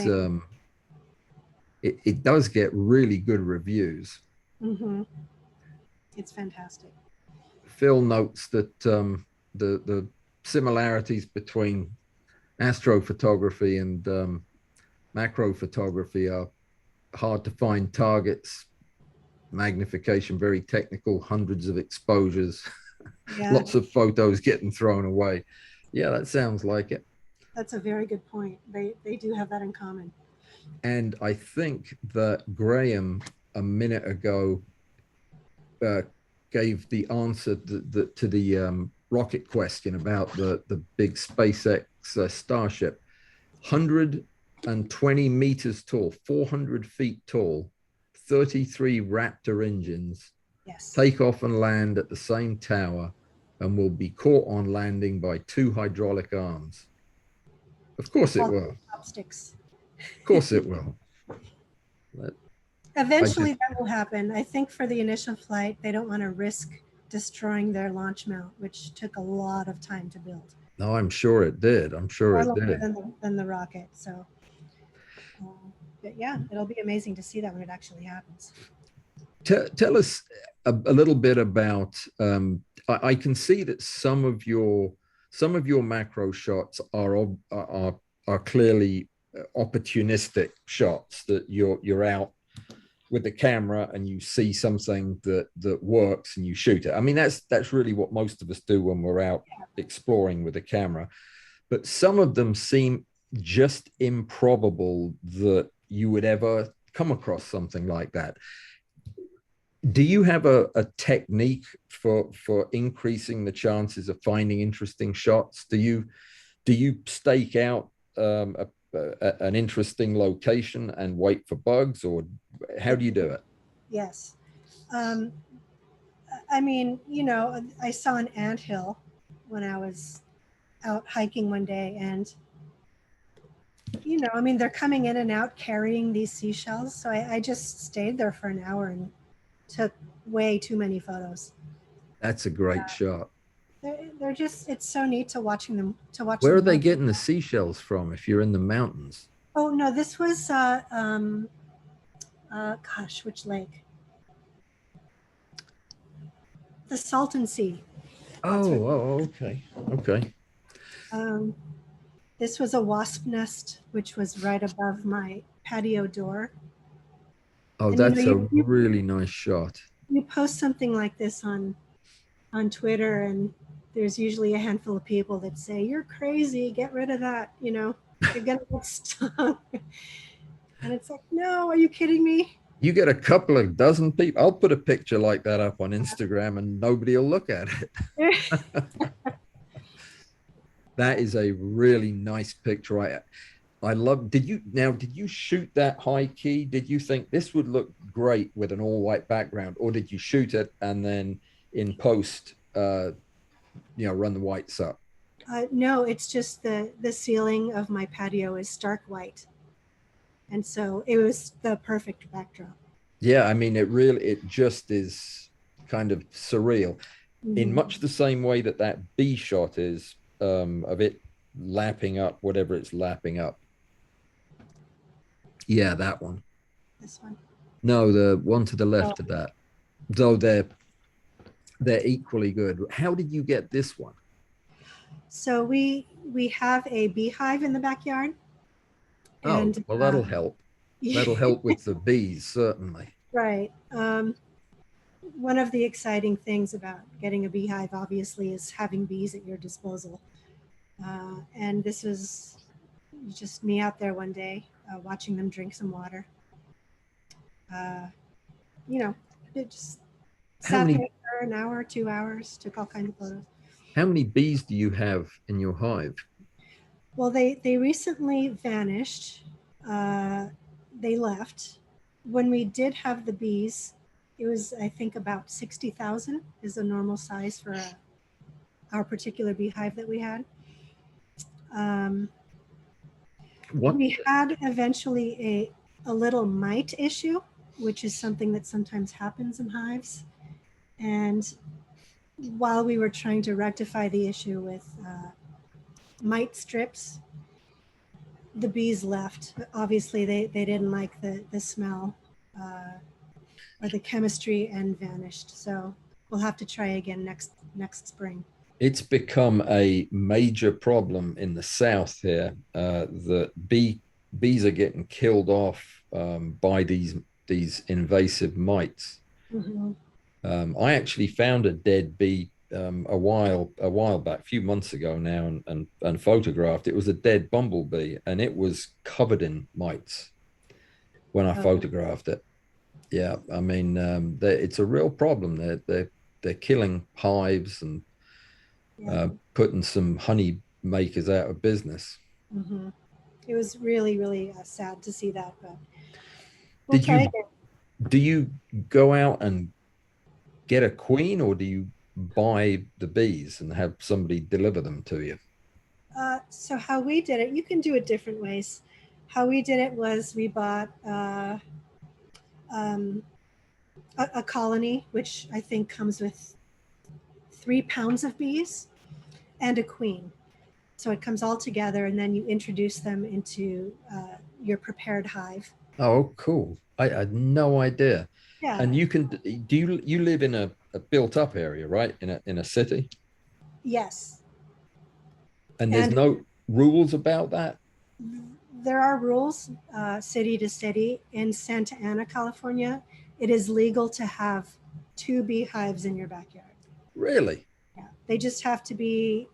it does get really good reviews. mm-hmm. It's fantastic. Phil notes that the similarities between astrophotography and macro photography are hard to find targets, magnification very technical, hundreds of exposures, Yeah, lots of photos getting thrown away. Yeah, that sounds like it. that's a very good point. They do have that in common. And I think that Graham a minute ago uh, gave the answer to the rocket question about the big SpaceX Starship. 120 meters tall, 400 feet tall, 33 Raptor engines, Yes. take off and land at the same tower, and will be caught on landing by 2 hydraulic arms. Of course it will. Chopsticks. Of course it will. Eventually that will happen. I think for the initial flight, they don't want to risk destroying their launch mount, which took a lot of time to build. No, I'm sure it did. I'm sure it did. Than the rocket. So, but yeah, it'll be amazing to see that when it actually happens. Tell us a little bit about. I can see that some of your macro shots are clearly opportunistic shots, that you're out with the camera and you see something that works and you shoot it. I mean, that's really what most of us do when we're out exploring with a camera. But some of them seem just improbable that you would ever come across something like that. Do you have a technique for increasing the chances of finding interesting shots? Do you stake out an interesting location and wait for bugs, or how do you do it? Yes. I mean, you know, I saw an anthill when I was out hiking one day, and you know, I mean, they're coming in and out carrying these seashells. So I just stayed there for an hour and took way too many photos. That's a great shot. They're just, it's so neat to watching them, to watch Where them are they move. getting the seashells from if you're in the mountains? Oh, no, this was, gosh, which lake? The Salton Sea. That's where, Okay. Okay. um, this was a wasp nest, which was right above my patio door. Oh, And that's a really nice shot. you post something like this on Twitter, and there's usually a handful of people that say, "You're crazy, get rid of that, you know, you're gonna get stung." And it's like, no, are you kidding me? You get a couple of dozen people. I'll put a picture like that up on Instagram and nobody will look at it. That is a really nice picture. I love, did you shoot that high key? Did you think this would look great with an all white background, or did you shoot it and then in post, run the whites up? No, it's just the ceiling of my patio is stark white, and so it was the perfect backdrop. Yeah, I mean, it just is kind of surreal in Mm-hmm. much the same way that that B shot is, of it lapping up whatever it's lapping up. Yeah, that one. This one. No, the one to the Oh, left of that. Though they're equally good. How did you get this one? so we have a beehive in the backyard, Oh, and well, that'll help. That'll help with the bees, certainly. right. One of the exciting things about getting a beehive, obviously, is having bees at your disposal. And this was just me out there one day, watching them drink some water. Uh, you know, it just How sat there many for an hour, 2 hours, took all kinds of photos. how many bees do you have in your hive? Well, they recently vanished. Uh, they left. When we did have the bees, it was, I think, about 60,000 is a normal size for our particular beehive that we had. Um, What? we had eventually a little mite issue, which is something that sometimes happens in hives. And while we were trying to rectify the issue with mite strips, the bees left. Obviously, they didn't like the smell or the chemistry and vanished. So we'll have to try again next spring. It's become a major problem in the south here. That bees are getting killed off, by these invasive mites. Mm-hmm. I actually found a dead bee, a while back, a few months ago now, and photographed. It was a dead bumblebee, and it was covered in mites when I photographed it. Yeah, I mean, it's a real problem. They're killing hives and Yeah. putting some honey makers out of business. Mm-hmm. It was really, really sad to see that, but we'll Did try you again. do you go out and get a queen, or do you buy the bees and have somebody deliver them to you? So how we did it, you can do it different ways. How we did it was we bought um, a colony, which I think comes with 3 pounds of bees and a queen. So it comes all together, and then you introduce them into your prepared hive. Oh, cool. I had no idea. Yeah. And you live in a built up area, right? In a city? Yes. And there's And no rules about that? there are rules, city to city. In Santa Ana, California, it is legal to have 2 beehives in your backyard. Really? Yeah. They just have to be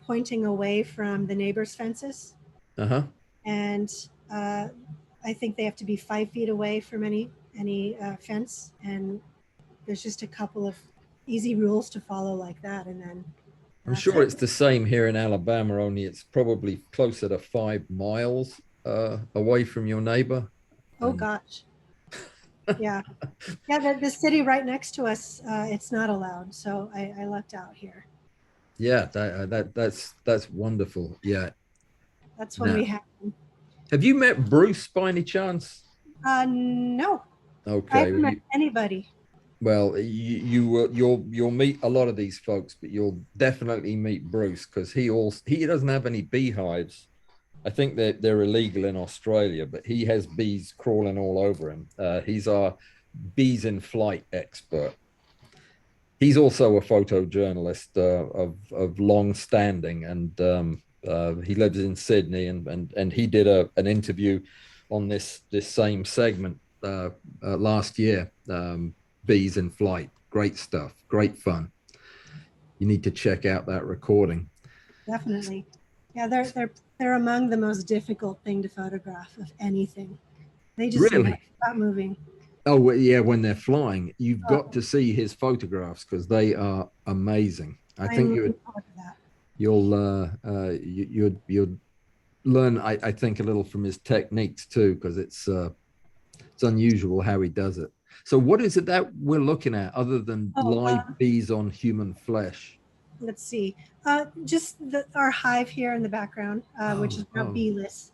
pointing away from the neighbor's fences. Uh-huh. And uh, I think they have to be 5 feet away from any fence. And there's just a couple of easy rules to follow like that. And then I'm that's sure it. it's the same here in Alabama, only it's probably closer to 5 miles away from your neighbor. Oh, And gosh. Yeah. Yeah. The city right next to us, it's not allowed. So I lucked out here. yeah, that's wonderful. Yeah. That's when we Now, have. have you met Bruce by any chance? No, I Okay. haven't Well, met anybody. Well, you'll meet a lot of these folks, but you'll definitely meet Bruce because he doesn't have any beehives. I think that they're illegal in Australia, but he has bees crawling all over him. He's our bees in flight expert. He's also a photojournalist of long standing, and he lives in Sydney, and he did an interview on this same segment last year. Bees in flight, great stuff, great fun. You need to check out that recording. Definitely. Yeah, they're among the most difficult thing to photograph of anything. They just Really? stop moving. Oh yeah, when they're flying, you've got to see his photographs because they are amazing. I think I'm looking forward to that. you'll learn. I think a little from his techniques too because it's unusual how he does it. So what is it that we're looking at other than live bees on human flesh? Let's see. Just our hive here in the background, which is now beeless.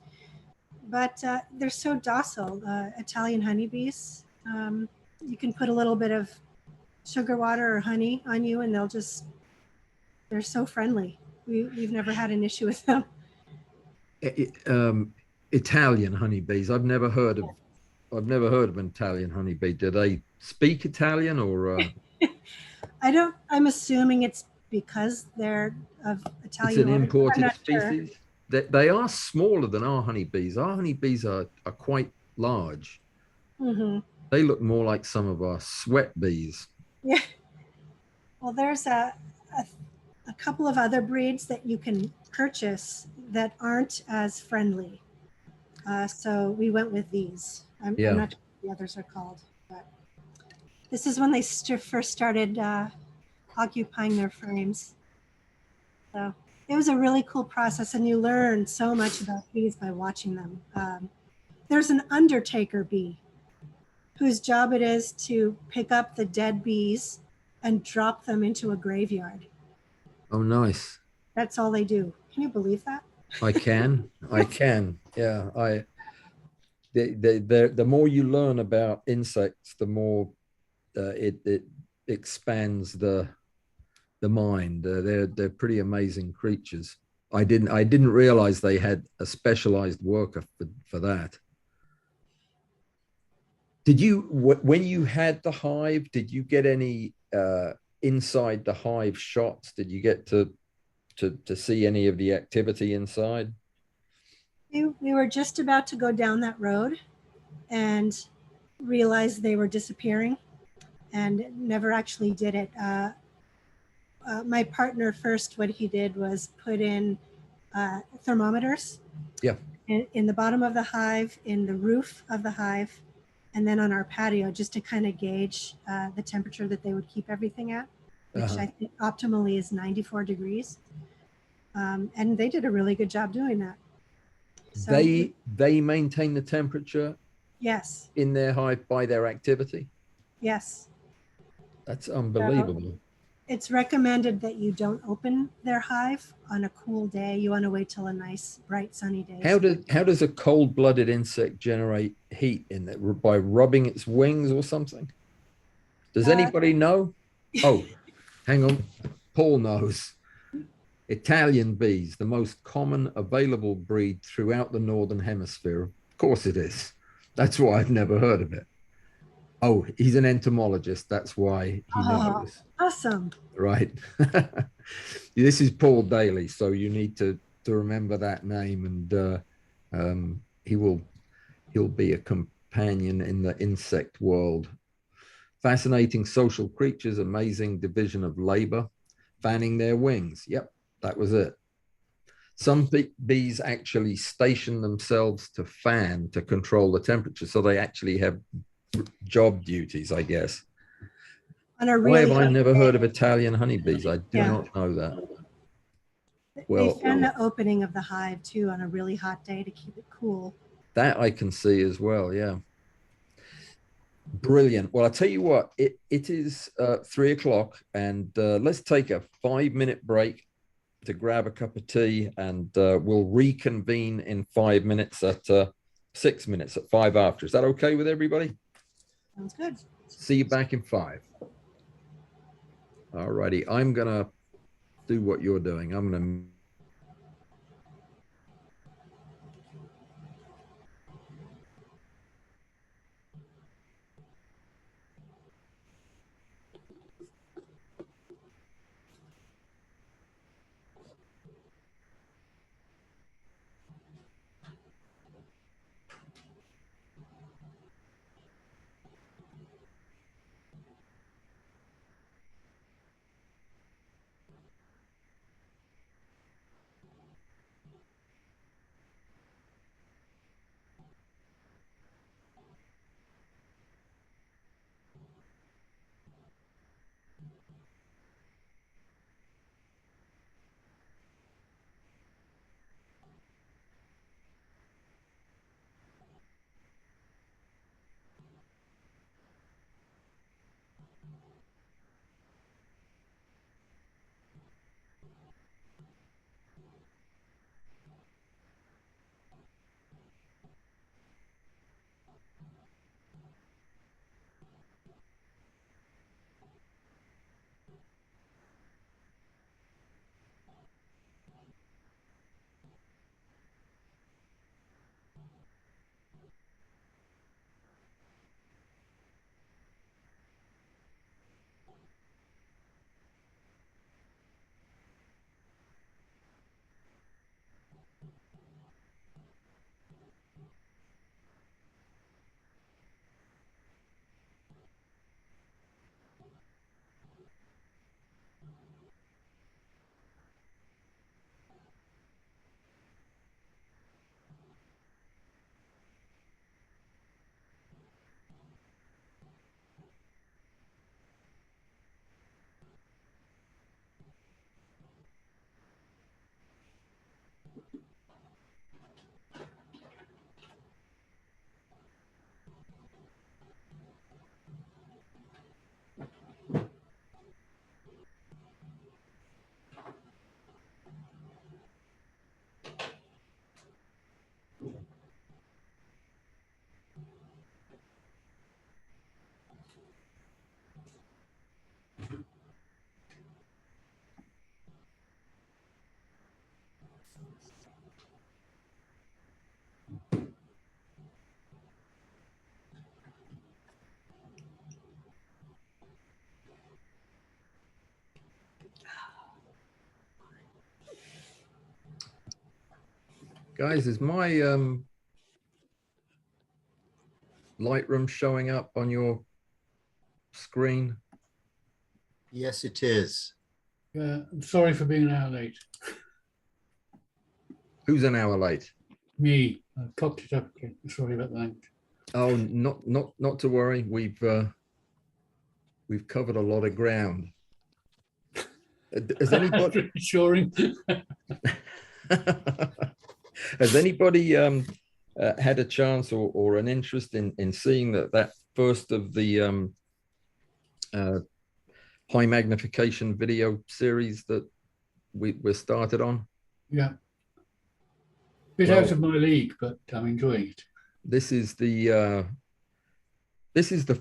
But they're so docile. Italian honeybees. You can put a little bit of sugar water or honey on you, and they're so friendly. We've never had an issue with them. Italian honeybees. I've never heard of an Italian honeybee. Do they speak Italian or? I'm assuming it's because they're of Italian. It's an imported species. Sure. They are smaller than our honeybees. Our honeybees are quite large. Mm-hmm. They look more like some of our sweat bees. Yeah. Well, there's a couple of other breeds that you can purchase that aren't as friendly. So we went with these. I'm not sure what the others are called, but this is when they first started occupying their frames. So it was a really cool process, and you learn so much about bees by watching them. There's an undertaker bee whose job it is to pick up the dead bees and drop them into a graveyard. Oh, nice. That's all they do. Can you believe that? I can. Yeah. The more you learn about insects, the more it expands the mind. They're pretty amazing creatures. I didn't realize they had a specialized worker for that. Did you, when you had the hive, did you get any inside the hive shots? Did you get to see any of the activity inside? We were just about to go down that road and realized they were disappearing and never actually did it. My partner first, what he did was put in thermometers. Yeah. In the bottom of the hive, in the roof of the hive, and then on our patio, just to kind of gauge the temperature that they would keep everything at, which I think optimally is 94 degrees. And they did a really good job doing that. So, they maintain the temperature. Yes. In their hive by their activity. Yes. That's unbelievable. So it's recommended that you don't open their hive on a cool day. You want to wait till a nice, bright, sunny day. How does a cold-blooded insect generate heat in it? By rubbing its wings or something? Does anybody know? Oh, hang on. Paul knows. Italian bees, the most common available breed throughout the Northern Hemisphere. Of course it is. That's why I've never heard of it. Oh, he's an entomologist. That's why he knows. Awesome. Right. This is Paul Daly, so you need to remember that name, and he'll be a companion in the insect world. Fascinating social creatures, amazing division of labor, fanning their wings. Yep, that was it. Some bees actually station themselves to fan to control the temperature, so they actually have job duties, I guess. Why have I never heard of Italian honeybees? I do not know that. Well, they fan the opening of the hive too on a really hot day to keep it cool. That I can see as well. Yeah. Brilliant. Well, I'll tell you what, it is 3 o'clock, and let's take a 5-minute break to grab a cup of tea, and we'll reconvene in 5 minutes at 6 minutes at 5 after. Is that okay with everybody? Sounds good. See you back in 5. All righty. I'm going to do what you're doing. I'm going to guys, is my Lightroom showing up on your screen? Yes, it is. I'm sorry for being an hour late. Who's an hour late? Me, I cocked it up again. Sorry about that. Oh, not to worry. We've covered a lot of ground. Has anybody reassuring? has anybody had a chance or an interest in seeing that first of the high magnification video series that we're started on? Yeah. Bit out of my league, but I'm enjoying it. This is the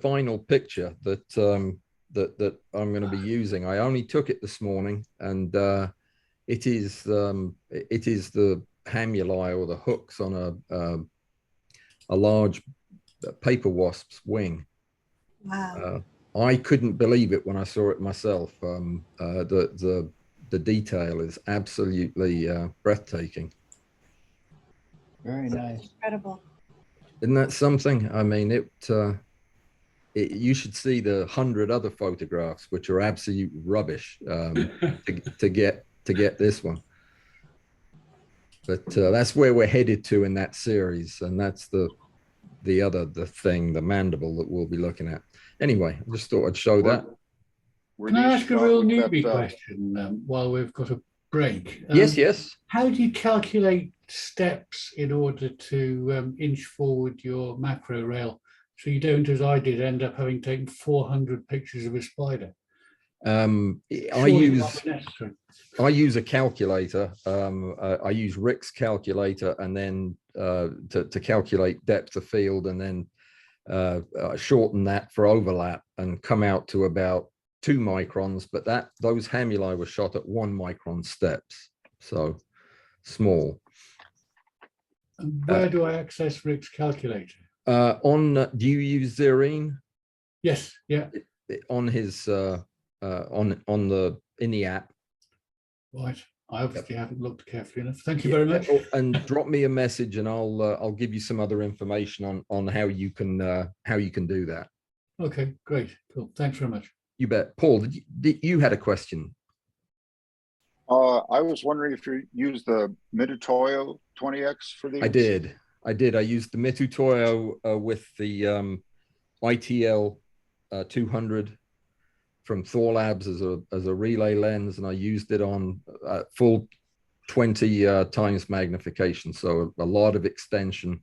final picture that that I'm going to be using. I only took it this morning, and it is the hamuli, or the hooks on a large paper wasp's wing. Wow. I couldn't believe it when I saw it myself. The detail is absolutely breathtaking. Very nice. Incredible. Isn't that something? I mean, you should see the 100 other photographs, which are absolute rubbish, to get this one. But that's where we're headed to in that series, and that's the mandible that we'll be looking at. Anyway, I just thought I'd show that. Can I ask a real newbie question while we've got a break? Yes. How do you calculate steps in order to inch forward your macro rail, so you don't, as I did, end up having taken 400 pictures of a spider? I use a calculator. I use Rick's calculator, and then to calculate depth of field, and then shorten that for overlap and come out to about 2 microns, but those hamuli were shot at 1 micron steps, so small. And where do I access Rick's calculator? Do you use Zerine? Yes, yeah. On his in the app. Right. I obviously haven't looked carefully enough. Thank you very much. And drop me a message, and I'll give you some other information on how you can do that. Okay, great. Cool. Thanks very much. You bet. Paul, you had a question? I was wondering if you use the Mitutoyo 20X for these. I did. I used the Mitutoyo with the ITL 200 from Thor Labs as a relay lens, and I used it on full 20 times magnification, so a lot of extension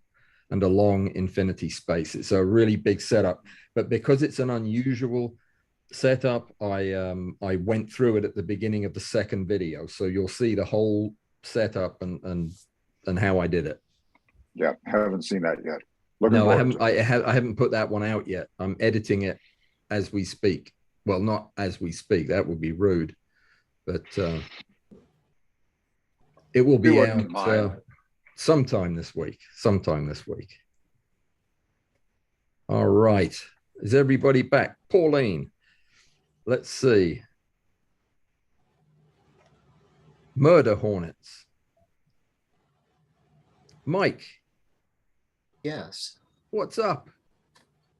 and a long infinity space. It's a really big setup, but because it's an unusual setup, I went through it at the beginning of the second video, so you'll see the whole setup and how I did it. Yeah, haven't seen that yet. No, I haven't put that one out yet. I'm editing it as we speak. Well, not as we speak, that would be rude, but it will be out sometime this week. All right. Is everybody back? Pauline, let's see. Murder hornets. Mike. Yes. What's up?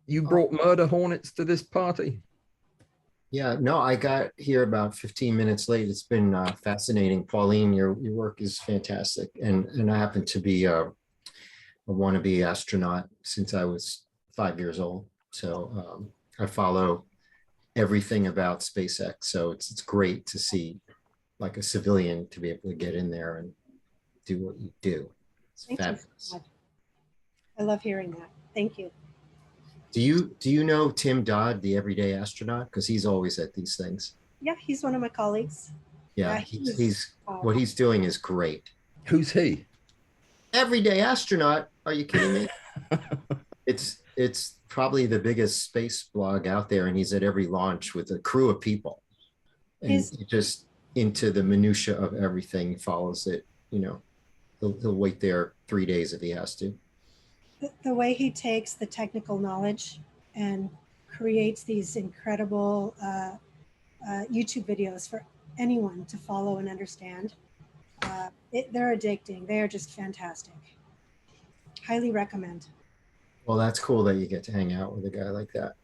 You brought murder hornets to this party? Yeah, no, I got here about 15 minutes late. It's been fascinating. Pauline, your work is fantastic. And I happen to be a wannabe astronaut since I was 5 years old. So I follow everything about SpaceX. So it's great to see like a civilian to be able to get in there and do what you do. It's fabulous. So much. I love hearing that. Thank you. Do you know Tim Dodd, the everyday astronaut? Because he's always at these things. Yeah, he's one of my colleagues. Yeah, he's what he's doing is great. Who's he? Everyday astronaut. Are you kidding me? It's probably the biggest space blog out there, and he's at every launch with a crew of people. And he's just into the minutia of everything, follows it. You know, he'll wait there 3 days if he has to. The way he takes the technical knowledge and creates these incredible YouTube videos for anyone to follow and understand. They're addicting. They are just fantastic. Highly recommend. Well, that's cool that you get to hang out with a guy like that.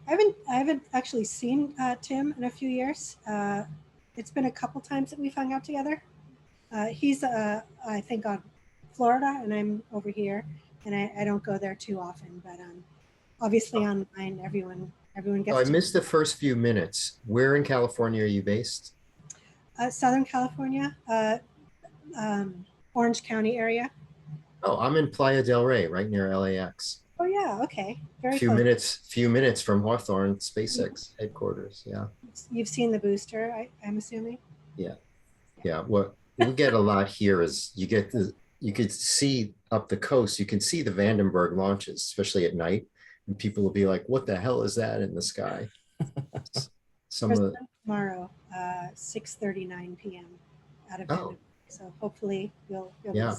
I haven't actually seen Tim in a few years. It's been a couple times that we've hung out together. He's I think on Florida, and I'm over here. And I don't go there too often, but obviously online, everyone gets. Oh, I missed the first few minutes. Where in California are you based? Southern California, Orange County area. Oh, I'm in Playa del Rey, right near LAX. Oh yeah, okay, very few close. Few minutes from Hawthorne SpaceX headquarters. Yeah. You've seen the booster, I'm assuming. Yeah, yeah. What we get a lot here is you could see up the coast, you can see the Vandenberg launches, especially at night, and people will be like, "What the hell is that in the sky?" Tomorrow, 6:39 p.m. out of Vandenberg. So hopefully you'll yeah.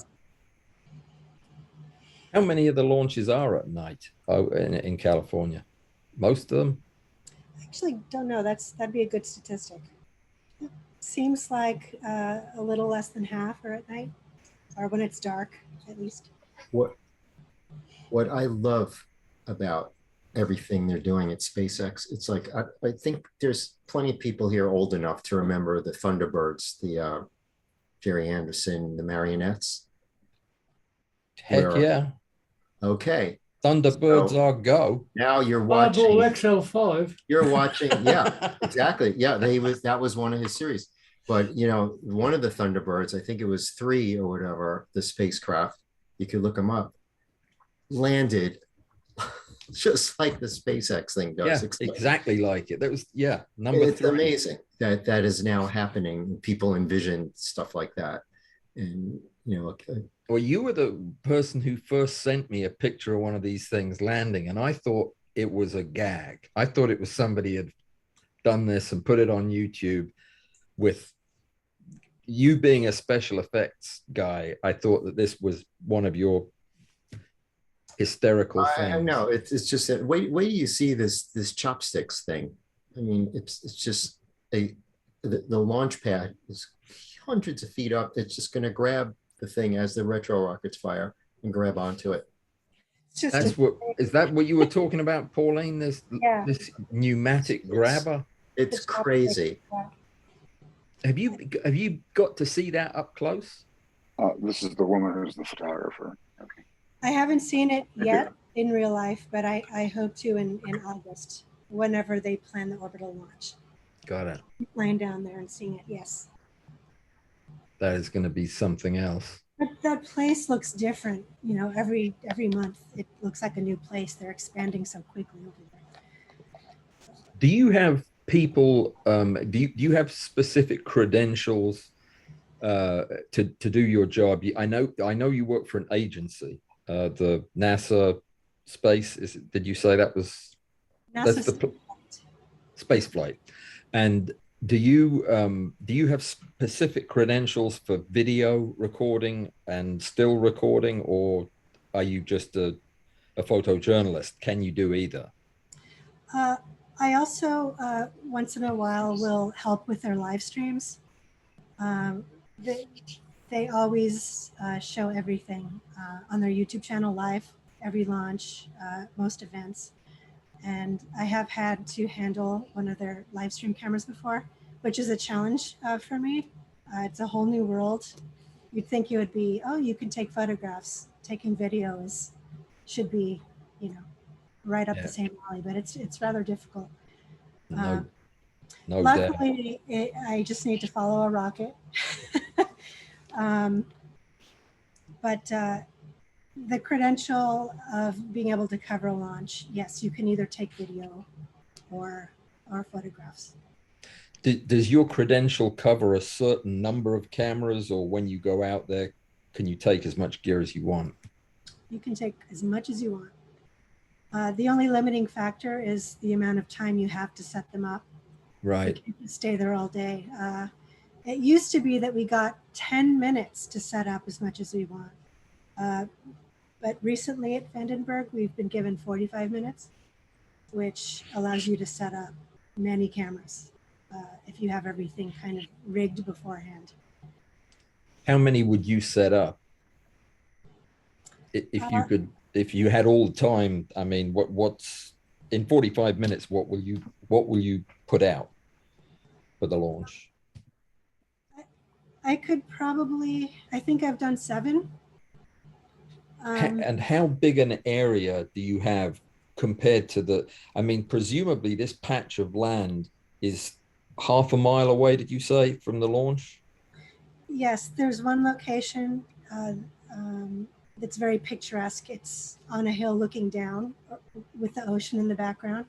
How many of the launches are at night in California? Most of them? I actually don't know. That'd be a good statistic. It seems like a little less than half are at night, or when it's dark, at least. What I love about everything they're doing at SpaceX, it's like I think there's plenty of people here old enough to remember the Thunderbirds, the Jerry Anderson, the marionettes. Heck yeah. Okay. Thunderbirds are go. Now you're watching XL5. You're watching, yeah, exactly. Yeah, that was one of his series. But you know, one of the Thunderbirds, I think it was 3 or whatever, the spacecraft, you could look them up, landed just like the SpaceX thing does. Yeah, exactly like it. That was number 3. It's amazing that is now happening. People envision stuff like that, and Well, you were the person who first sent me a picture of one of these things landing, and I thought it was a gag. I thought it was somebody had done this and put it on YouTube. With you being a special effects guy, I thought that this was one of your hysterical things. I know it's just that wait do you see this chopsticks thing? I mean, it's just the launch pad is hundreds of feet up. It's just going to grab the thing as the retro rockets fire and grab onto it. It's just Is that what you were talking about, Pauline? This Yeah. this pneumatic grabber. It's crazy. Have you got to see that up close? This is the woman who's the photographer. Okay. I haven't seen it yet in real life, but I hope to in August, whenever they plan the orbital launch. Got it. Flying down there and seeing it, yes. That is going to be something else. But that place looks different. You know, every month it looks like a new place. They're expanding so quickly over there. Do you have people? Do you have specific credentials to do your job? I know you work for an agency, the NASA Space. Did you say that was? NASA That's the space flight. And do you have specific credentials for video recording and still recording, or are you just a photojournalist? Can you do either? I also once in a while will help with their live streams. They always show everything on their YouTube channel live, every launch, most events. And I have had to handle one of their live stream cameras before, which is a challenge for me. It's a whole new world. You'd think it would be, oh, you can take photographs. Taking video should be, you know, right up the same alley, but it's rather difficult. No Luckily, I just need to follow a rocket. But the credential of being able to cover a launch, yes, you can either take video or photographs. Does your credential cover a certain number of cameras, or when you go out there, can you take as much gear as you want? You can take as much as you want. The only limiting factor is the amount of time you have to set them up. Right. You can't stay there all day. It used to be that we got 10 minutes to set up as much as we want. But recently at Vandenberg, we've been given 45 minutes, which allows you to set up many cameras if you have everything kind of rigged beforehand. How many would you set up? If you had all the time, I mean, what's in 45 minutes, what will you put out for the launch? I could probably, I think I've done 7. And how big an area do you have compared to I mean, presumably this patch of land is half a mile away, did you say, from the launch? Yes, there's one location that's very picturesque. It's on a hill looking down with the ocean in the background.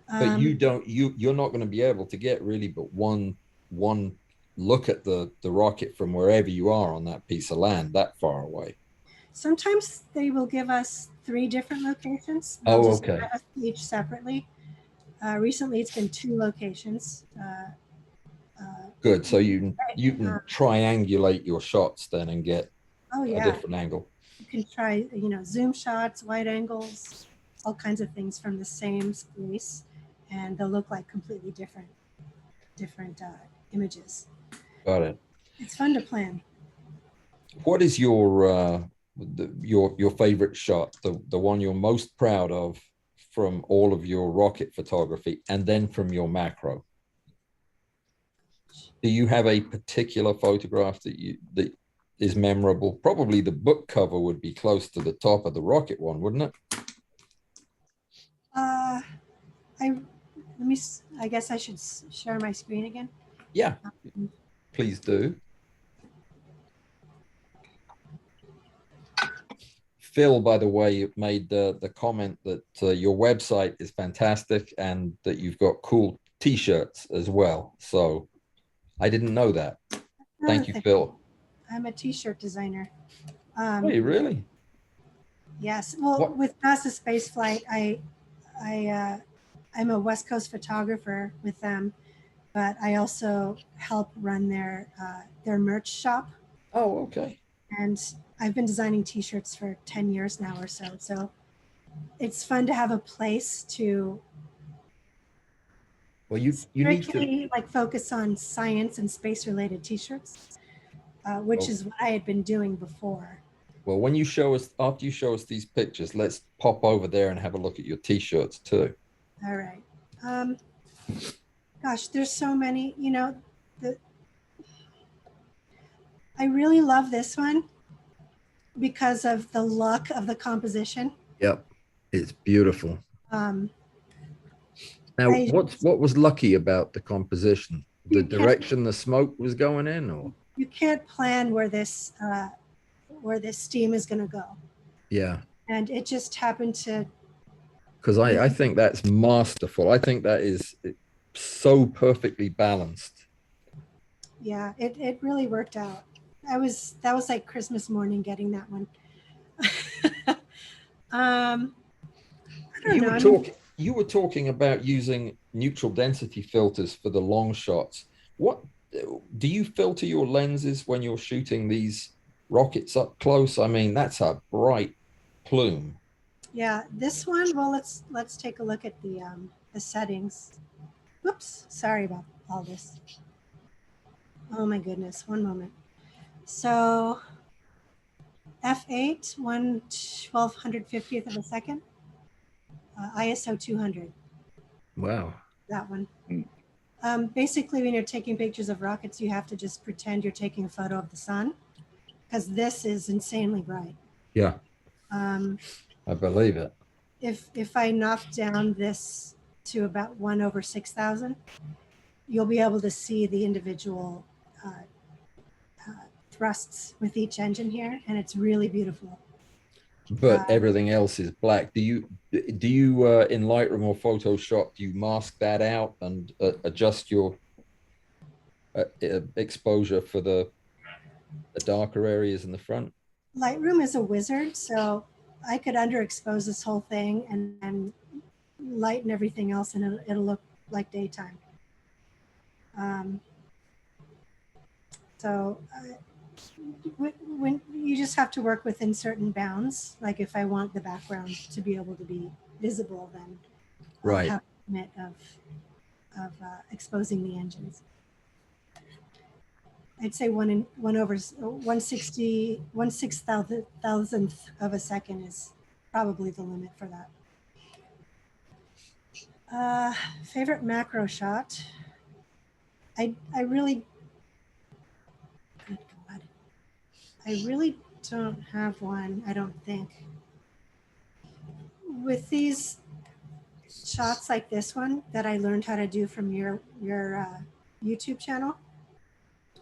But you're not going to be able to get really but one look at the rocket from wherever you are on that piece of land that far away. Sometimes they will give us 3 different locations. Oh, okay. Have us each separately. Recently, it's been 2 locations. Good. So you can triangulate your shots then and get a different angle. You can try, you know, zoom shots, wide angles, all kinds of things from the same space, and they'll look like completely different images. Got it. It's fun to plan. What is your favorite shot, the one you're most proud of from all of your rocket photography, and then from your macro? Do you have a particular photograph that is memorable? Probably the book cover would be close to the top of the rocket one, wouldn't it? I guess I should share my screen again. Yeah, please do. Phil, by the way, made the comment that your website is fantastic and that you've got cool t-shirts as well. So I didn't know that. Thank you, Phil. I'm a t-shirt designer. Hey, really? Yes. Well, What? with NASA spaceflight, I'm a West Coast photographer with them, but I also help run their merch shop. Oh, okay. And I've been designing t-shirts for 10 years now or so. So it's fun to have a place to Well, you need to. strictly like focus on science and space related t-shirts, which Well, is what I had been doing before. well, when you show us, after you show us these pictures, let's pop over there and have a look at your t-shirts too. All right. Gosh, there's so many, I really love this one because of the look of the composition. Yep, it's beautiful. Um, Now, I- what was lucky about the composition? The You can't- direction the smoke was going in, or you can't plan where this steam is going to go. yeah, And it just happened to, because I think that's masterful. I think that is so perfectly balanced. yeah, it really worked out. That was like Christmas morning getting that one. I don't know. You were talking about using neutral density filters for the long shots. What do you filter your lenses when you're shooting these rockets up close? I mean, that's a bright plume. Yeah, this one. Well, let's take a look at the settings. Whoops, sorry about all this. Oh my goodness, one moment. So f8, 1/1250th of a second, ISO 200. Wow. That one. Basically, when you're taking pictures of rockets, you have to just pretend you're taking a photo of the sun, because this is insanely bright. Yeah, I believe it. If I knock down this to about 1/6000, you'll be able to see the individual thrusts with each engine here, and it's really beautiful. But everything else is black. Do you in Lightroom or Photoshop, do you mask that out and adjust your exposure for the darker areas in the front? Lightroom is a wizard, so I could underexpose this whole thing and lighten everything else, and it'll look like daytime. So when you just have to work within certain bounds, like if I want the background to be able to be visible, then Right. I'll have a limit of exposing the engines. I'd say 1/1/6,000th of a second is probably the limit for that. Favorite macro shot. I really, good God, I really don't have one, I don't think. With these shots like this one that I learned how to do from your YouTube channel,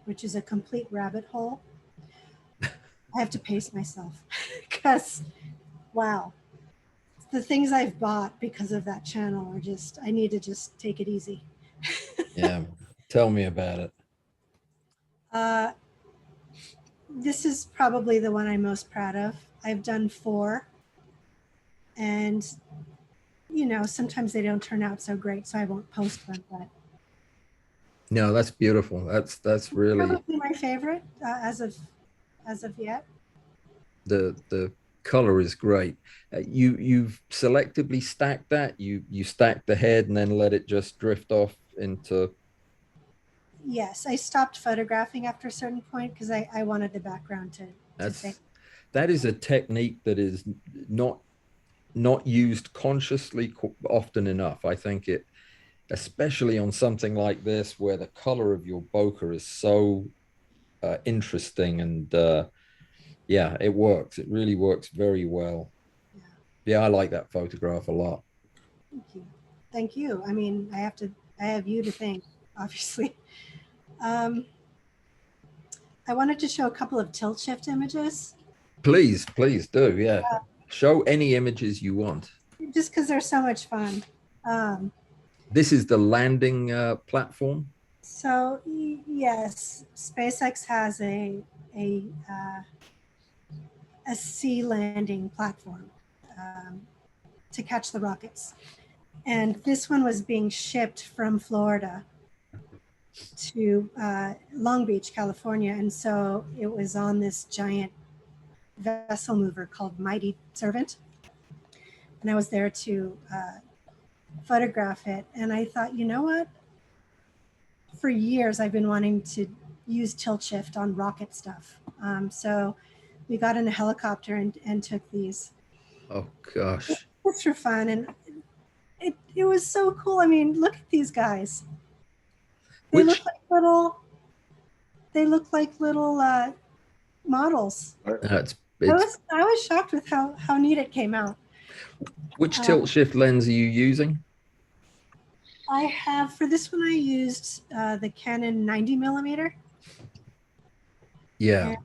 which is a complete rabbit hole, I have to pace myself because, wow, the things I've bought because of that channel are just, I need to just take it easy. Yeah, tell me about it. This is probably the one I'm most proud of. I've done 4, and sometimes they don't turn out so great, so I won't post them. But no, that's beautiful. That's really probably my favorite as of yet. the color is great. You've selectively stacked that. You stack the head and then let it just drift off into. Yes, I stopped photographing after a certain point because I wanted the background to fade. That is a technique that is not used consciously often enough. I think it, especially on something like this where the color of your bokeh is so interesting, and yeah, it works. It really works very well. Yeah, I like that photograph a lot. Thank you. Thank you. I mean, I have you to thank, obviously. I wanted to show a couple of tilt shift images. Please do. Yeah. Show any images you want. Just because they're so much fun. This is the landing platform. So yes, SpaceX has a a sea landing platform to catch the rockets. And this one was being shipped from Florida to Long Beach, California. And so it was on this giant vessel mover called Mighty Servant. And I was there to photograph it. And I thought, you know what? For years, I've been wanting to use tilt shift on rocket stuff. So we got in a helicopter and took these. Oh, gosh. Just for fun. And it was so cool. I mean, look at these guys. They look like little models. I was shocked with how neat it came out. Which tilt shift lens are you using? I have, for this one, I used the Canon 90mm. Yeah. And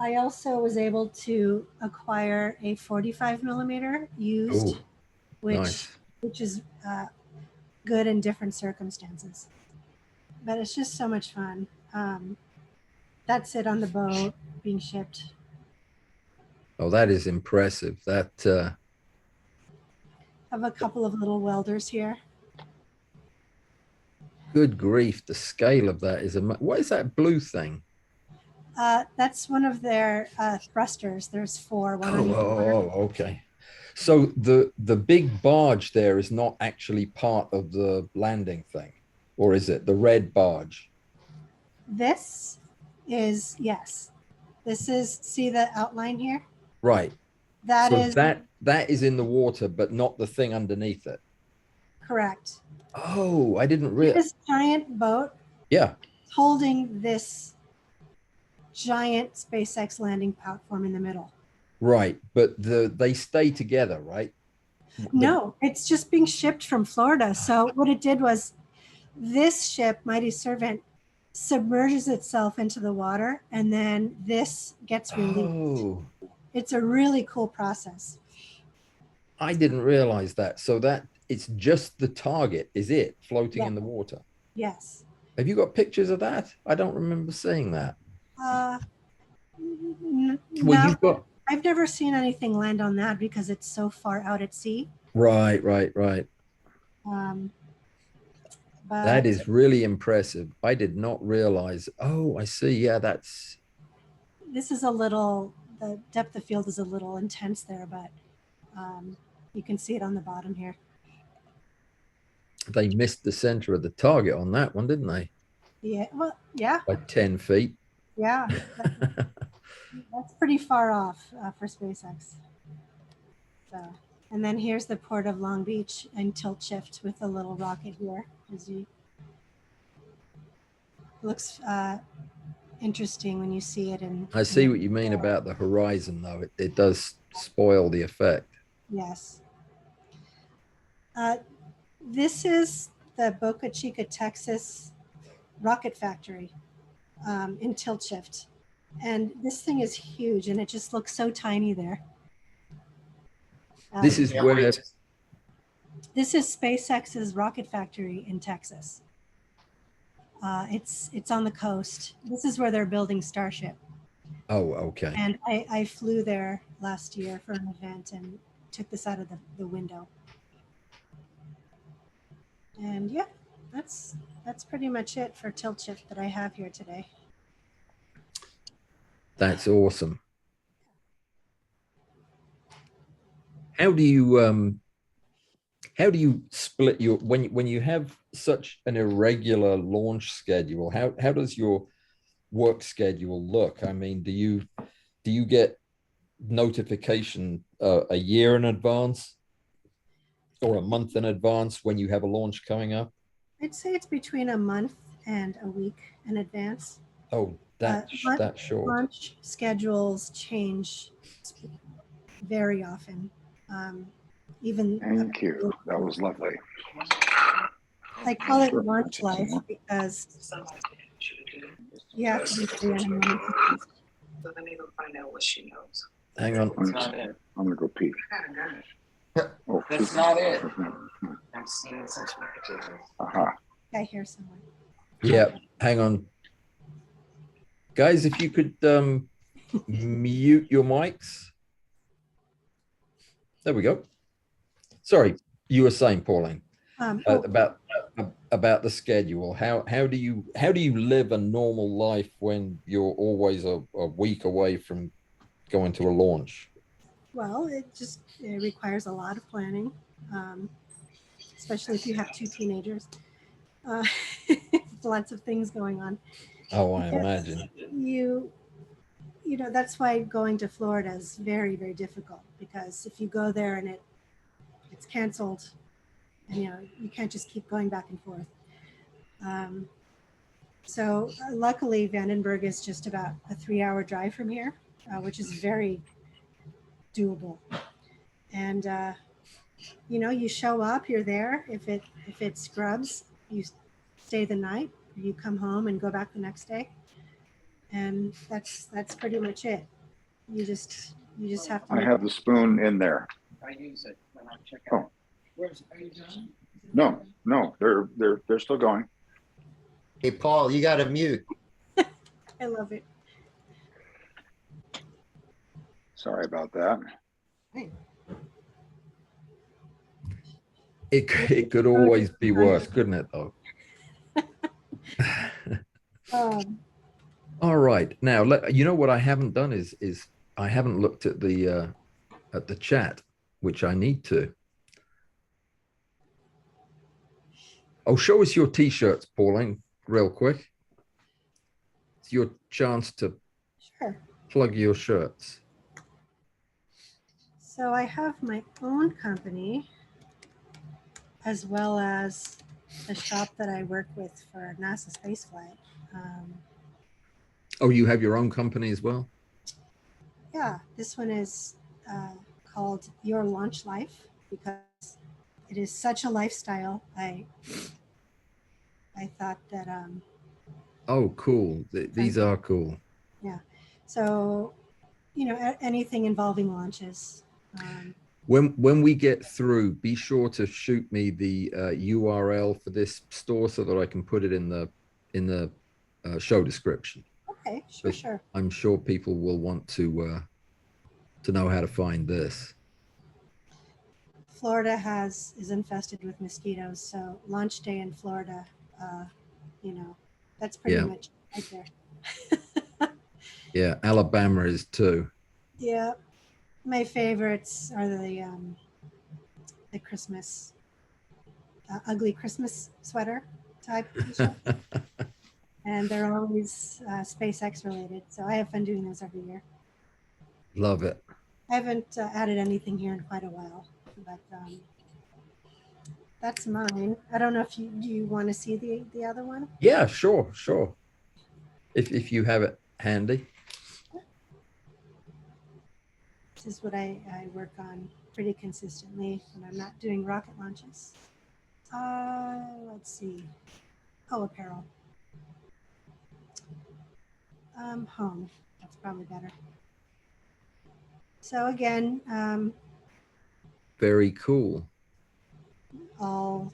I also was able to acquire a 45mm used, Ooh, nice. which is good in different circumstances. But it's just so much fun. That's it on the boat being shipped. Oh, that is impressive. That I have a couple of little welders here. good grief, the scale of that is what is that blue thing? That's one of their thrusters. There's four. One on each corner. Okay. So the big barge there is not actually part of the landing thing, or is it the red barge? This is, yes. This is, see the outline here? Right. That is in the water, but not the thing underneath it. Correct. Oh, I didn't realize. This giant boat. Yeah. Holding this giant SpaceX landing platform in the middle. Right, but they stay together, right? No, it's just being shipped from Florida. So what it did was this ship, Mighty Servant, submerges itself into the water, and then this gets released. Oh. It's a really cool process. I didn't realize that. So that it's just the target, is it, floating Yeah. in the water? Yes. Have you got pictures of that? I don't remember seeing that. No, I've never seen anything land on that because it's so far out at sea. Right. But That is really impressive. I did not realize. Oh, I see. Yeah, that's. This is a little, the depth of field is a little intense there, but you can see it on the bottom here. They missed the center of the target on that one, didn't they? Yeah, well, yeah. By 10 feet. Yeah, that's pretty far off for SpaceX. So, and then here's the port of Long Beach and tilt shift with a little rocket here. Looks interesting when you see it. I see what you mean about the horizon, though. It does spoil the effect. Yes. This is the Boca Chica, Texas rocket factory in tilt shift. And this thing is huge and it just looks so tiny there. This is where... This is SpaceX's rocket factory in Texas. It's on the coast. This is where they're building Starship. Oh, okay. And I flew there last year for an event and took this out of the window. And yeah, that's pretty much it for tilt shift that I have here today. That's awesome. How do you split your when you have such an irregular launch schedule? How does your work schedule look? I mean, do you get notification a year in advance or a month in advance when you have a launch coming up? I'd say it's between a month and a week in advance. Oh, that short. Launch schedules change very often. Even thank you. That was lovely. I call it launch life because you have to be ready. So let me go find out what she knows. Hang on. I'm gonna go pee. Oh, That's not it. I'm seeing such pictures. I hear someone. Yeah, hang on. Guys, if you could mute your mics. There we go. Sorry, you were saying, Pauline, Oh, about the schedule. How do you live a normal life when you're always a week away from going to a launch? well, it requires a lot of planning, especially if you have two teenagers. Uh, lots of things going on. Oh, I Yes, imagine. You know, that's why going to Florida is very, very difficult, because if you go there and it's canceled, and you know, you can't just keep going back and forth. So luckily Vandenberg is just about a 3-hour drive from here, which is very doable. And you know, you show up, you're there. If it scrubs, you stay the night, you come home and go back the next day. And that's pretty much it. You just have to I have the spoon in there. I use it when I check Oh. out. Are you done? No, they're still going. Hey, Paul, you got to mute. I love it. Sorry about that. It could always be worse, couldn't it, though? All right. Now, you know what I haven't done is I haven't looked at the chat, which I need to. Oh, show us your T-shirts, Pauline, real quick. It's your chance to Sure. plug your shirts. So I have my own company, as well as the shop that I work with for NASA spaceflight. Oh, you have your own company as well? Yeah, this one is called Your Launch Life, because it is such a lifestyle. I thought that Oh, cool. These are cool. yeah. So, you know, anything involving launches. When we get through, be sure to shoot me the URL for this store so that I can put it in the show description. Okay, sure. I'm sure people will want to know how to find this. Florida is infested with mosquitoes, so launch day in Florida, you know, that's pretty much right there. Yeah, Alabama is too. Yeah, my favorites are the Christmas, ugly Christmas sweater type t-shirt. And they're always SpaceX related. So I have fun doing those every year. Love it. I haven't added anything here in quite a while, but that's mine. I don't know if do you want to see the other one? Yeah, sure. If you have it handy. This is what I work on pretty consistently when I'm not doing rocket launches. Let's see. Oh, apparel. Home. That's probably better. So again, Very cool. all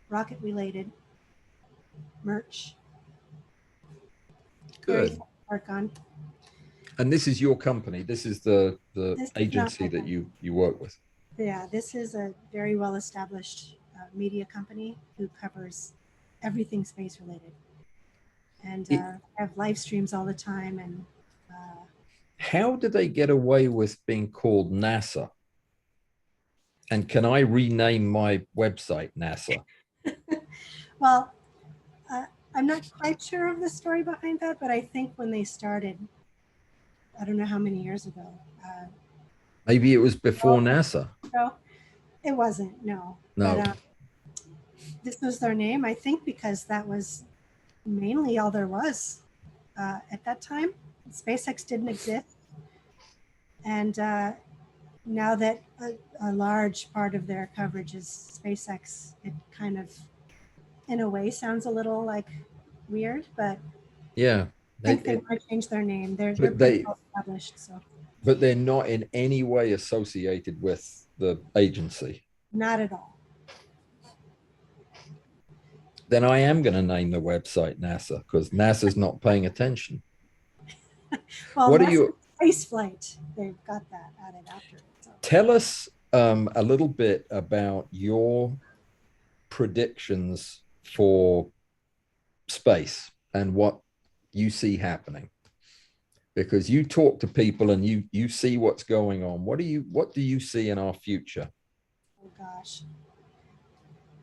rocket related merch. Very Good. fun to work on. And this is your company. This is the This is agency not my that you work with. Yeah, this is a very well established media company who covers everything space related, and have live streams all the time. And how do they get away with being called NASA? And can I rename my website NASA? well, I'm not quite sure of the story behind that, but I think when they started, I don't know how many years ago. Maybe it was before NASA. No, it wasn't. No. No. But, this was their name, I think, because that was mainly all there was at that time. SpaceX didn't exist. And now that a large part of their coverage is SpaceX, it kind of, in a way, sounds a little like weird, but Yeah. I think they might change their name. They're pretty well established. So. But they're not in any way associated with the agency. Not at all. Then I am going to name the website NASA because NASA's not paying attention. Well, What are NASA you? spaceflight, they've got that added after it. So. Tell us a little bit about your predictions for space and what you see happening, because you talk to people and you see what's going on. What do you see in our future? Oh gosh,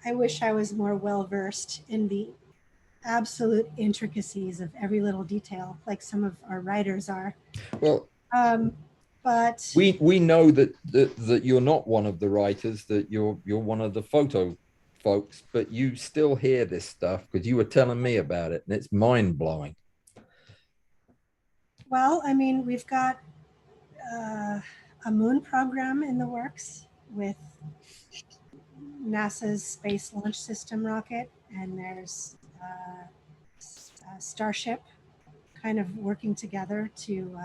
I wish I was more well versed in the absolute intricacies of every little detail, like some of our writers are. Well, but we know that you're not one of the writers, that you're one of the photo folks, but you still hear this stuff because you were telling me about it, and it's mind blowing. well, I mean, we've got a moon program in the works with NASA's Space Launch System rocket, and there's Starship kind of working together to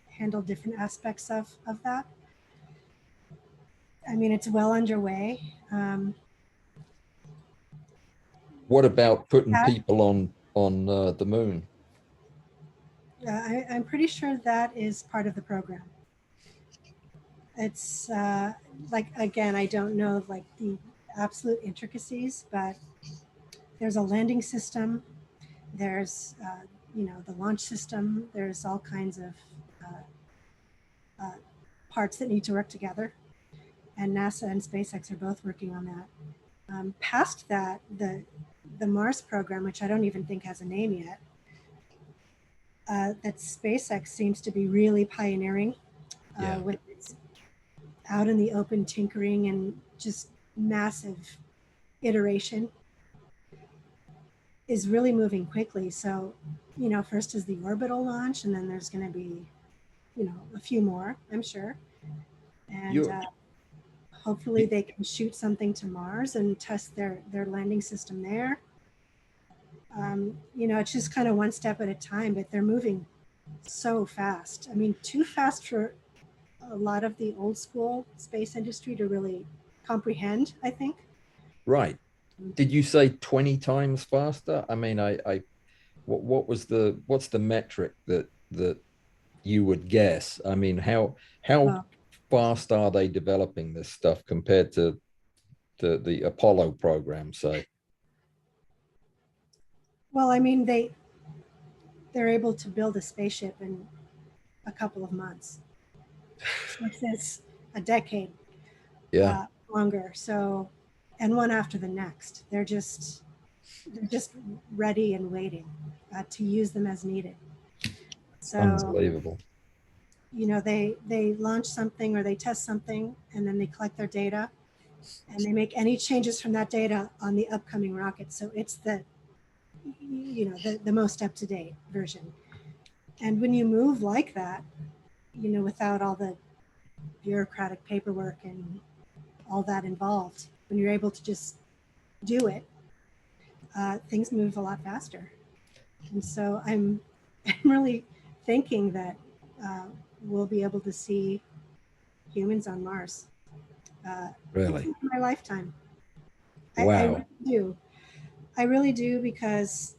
handle different aspects of that. I mean, it's well underway. What about putting people on the moon? I'm pretty sure that is part of the program. It's like, again, I don't know like the absolute intricacies, but there's a landing system. There's, the launch system. There's all kinds of parts that need to work together. And NASA and SpaceX are both working on that. Past that, the Mars program, which I don't even think has a name yet, that SpaceX seems to be really pioneering with its out in the open tinkering and just massive iteration, is really moving quickly. So, first is the orbital launch, and then there's going to be, a few more, I'm sure. And hopefully they can shoot something to Mars and test their landing system there. It's just kind of one step at a time, but they're moving so fast. I mean, too fast for a lot of the old school space industry to really comprehend, I think. Right. Did you say 20 times faster? I mean, what's the metric that you would guess? I mean, how fast are they developing this stuff compared to the Apollo program, say? Well, I mean, they're able to build a spaceship in a couple of months. It's a decade longer. So, and one after the next. They're just ready and waiting to use them as needed. So, unbelievable. They launch something or they test something, and then they collect their data, and they make any changes from that data on the upcoming rocket. So it's the most up-to-date version. And when you move like that, without all the bureaucratic paperwork and all that involved, when you're able to just do it, things move a lot faster. And so I'm really thinking that we'll be able to see humans on Mars. Really? In my lifetime. Wow. I really do because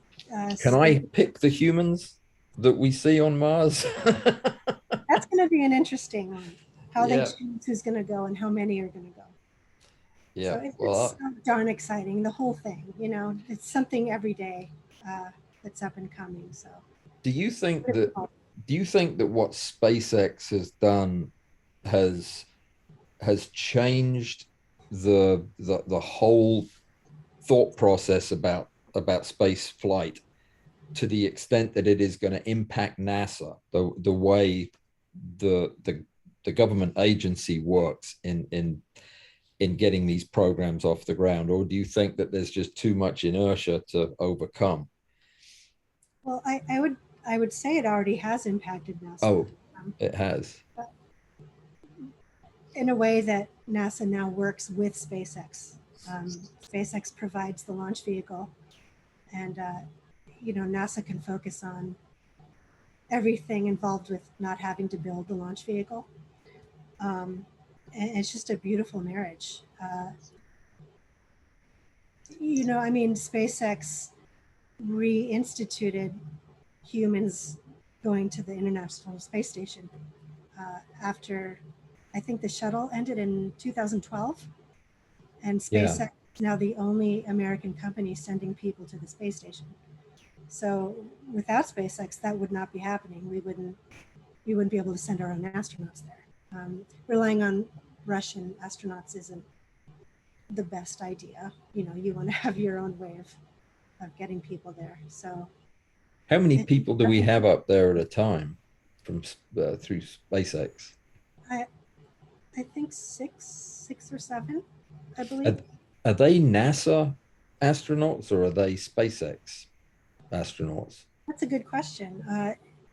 can I pick the humans that we see on Mars? That's going to be an interesting one. How they choose who's going to go and how many are going to go. Yeah. So it's so darn exciting, the whole thing. It's something every day that's up and coming. So do you think that what SpaceX has done has changed the whole thought process about space flight to the extent that it is going to impact NASA, the way the government agency works in getting these programs off the ground? Or do you think that there's just too much inertia to overcome? Well, I would say it already has impacted NASA. Oh, it has. In a way that NASA now works with SpaceX. SpaceX provides the launch vehicle, and NASA can focus on everything involved with not having to build the launch vehicle. And it's just a beautiful marriage. You know, I mean, SpaceX reinstituted humans going to the International Space Station after, I think the shuttle ended in 2012, and Yeah. SpaceX is now the only American company sending people to the space station. So without SpaceX, that would not be happening. We wouldn't be able to send our own astronauts there. Relying on Russian astronauts isn't the best idea. You know, you want to have your own way of getting people there. So How many it, people do we have up there at a time from through SpaceX? I think six or seven, I Are, believe. are they NASA astronauts or are they SpaceX astronauts? That's a good question.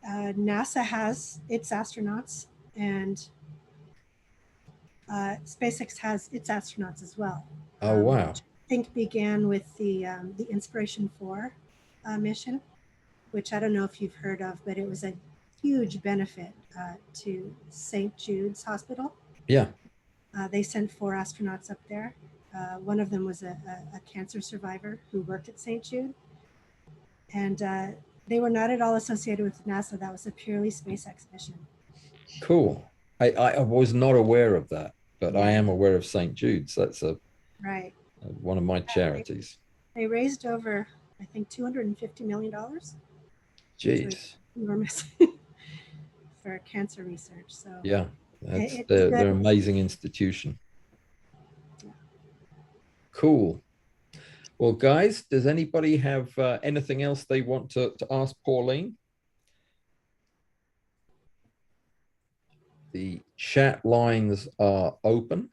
NASA has its astronauts, and SpaceX has its astronauts as well. Oh, wow. Which I think began with the Inspiration 4 mission, which I don't know if you've heard of, but it was a huge benefit to St. Jude's Hospital. Yeah. They sent 4 astronauts up there. One of them was a cancer survivor who worked at St. Jude. And they were not at all associated with NASA. That was a purely SpaceX mission. Cool. I was not aware of that, but I Yeah. am aware of St. Jude's. That's Right. one of my charities. They raised over, I think, $250 million, which was Jeez. enormous for cancer research. So Yeah. it's They're good. an amazing institution. Yeah. Cool. Well, guys, does anybody have anything else they want to ask Pauline? The chat lines are open.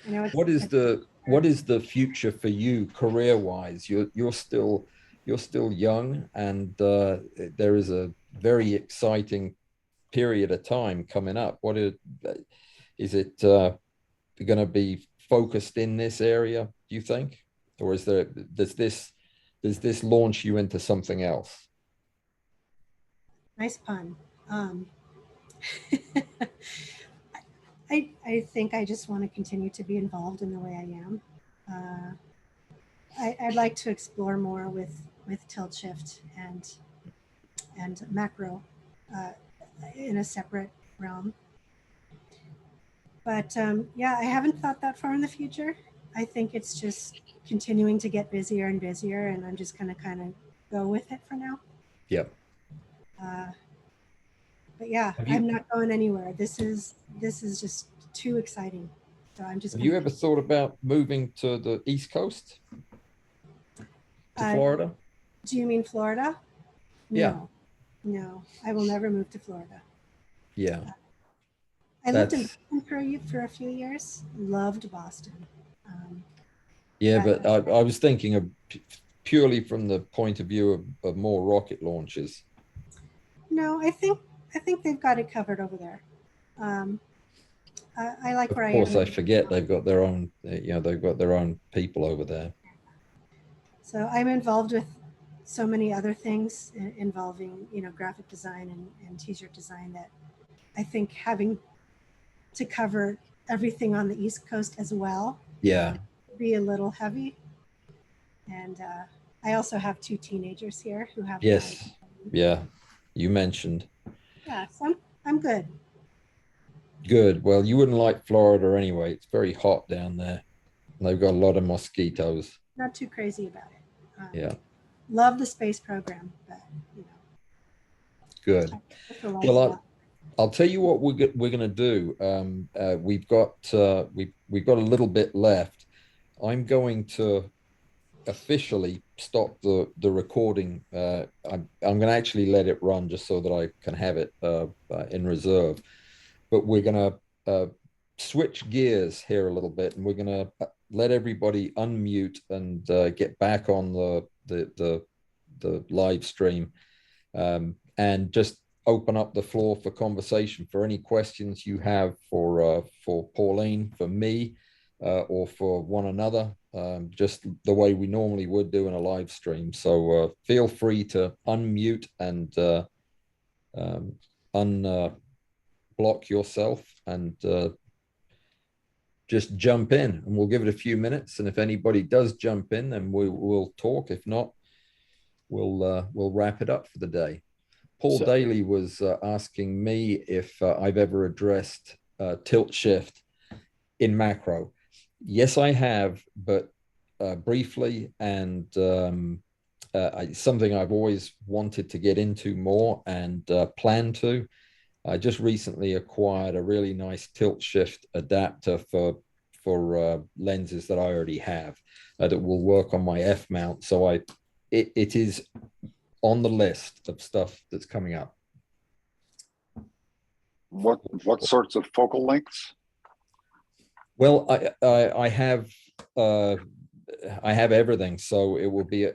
I know What is the future for you career-wise? You're still young, and there is a very exciting period of time coming up. Is it going to be focused in this area, do you think, or does this launch you into something else? nice pun. I think I just want to continue to be involved in the way I am. I'd like to explore more with tilt shift and macro in a separate realm. But yeah, I haven't thought that far in the future. I think it's just continuing to get busier and busier, and I'm just going to kind of go with it for now. Yep. But yeah, I'm not going anywhere. This is just too exciting. So I'm just. Have you ever thought about moving to the East Coast, to Florida? Do you mean Florida? Yeah. No, I will never move to Florida. Yeah. I lived in Boston for a few years. Loved Boston. Yeah, but I was thinking of purely from the point of view of more rocket launches. No, I think they've got it covered over there. I like where I am. Of course, I forget they've got their own. They've got their own people over there. So I'm involved with so many other things involving, graphic design and t-shirt design that I think having to cover everything on the East Coast as well. Yeah. Be a little heavy. And I also have 2 teenagers here who have. Yes. Yeah. You mentioned. Yeah. So I'm good. Good. Well, you wouldn't like Florida anyway. It's very hot down there. They've got a lot of mosquitoes. Not too crazy about it. Yeah. Love the space program, but Good. Well, I'll tell you what we're going to do. We've got a little bit left. I'm going to officially stop the recording. I'm going to actually let it run just so that I can have it in reserve. But we're going to switch gears here a little bit, and we're going to let everybody unmute and get back on the live stream, and just open up the floor for conversation for any questions you have for Pauline, for me, or for one another, just the way we normally would do in a live stream. So feel free to unmute and unblock yourself and just jump in, and we'll give it a few minutes. And if anybody does jump in, then we'll talk. If not, we'll wrap it up for the day. Paul Daly was asking me if I've ever addressed tilt shift in macro. Yes, I have, but briefly, and something I've always wanted to get into more and plan to. I just recently acquired a really nice tilt shift adapter for lenses that I already have that will work on my F mount. So it is on the list of stuff that's coming up. What sorts of focal lengths? Well, I have everything, so it will be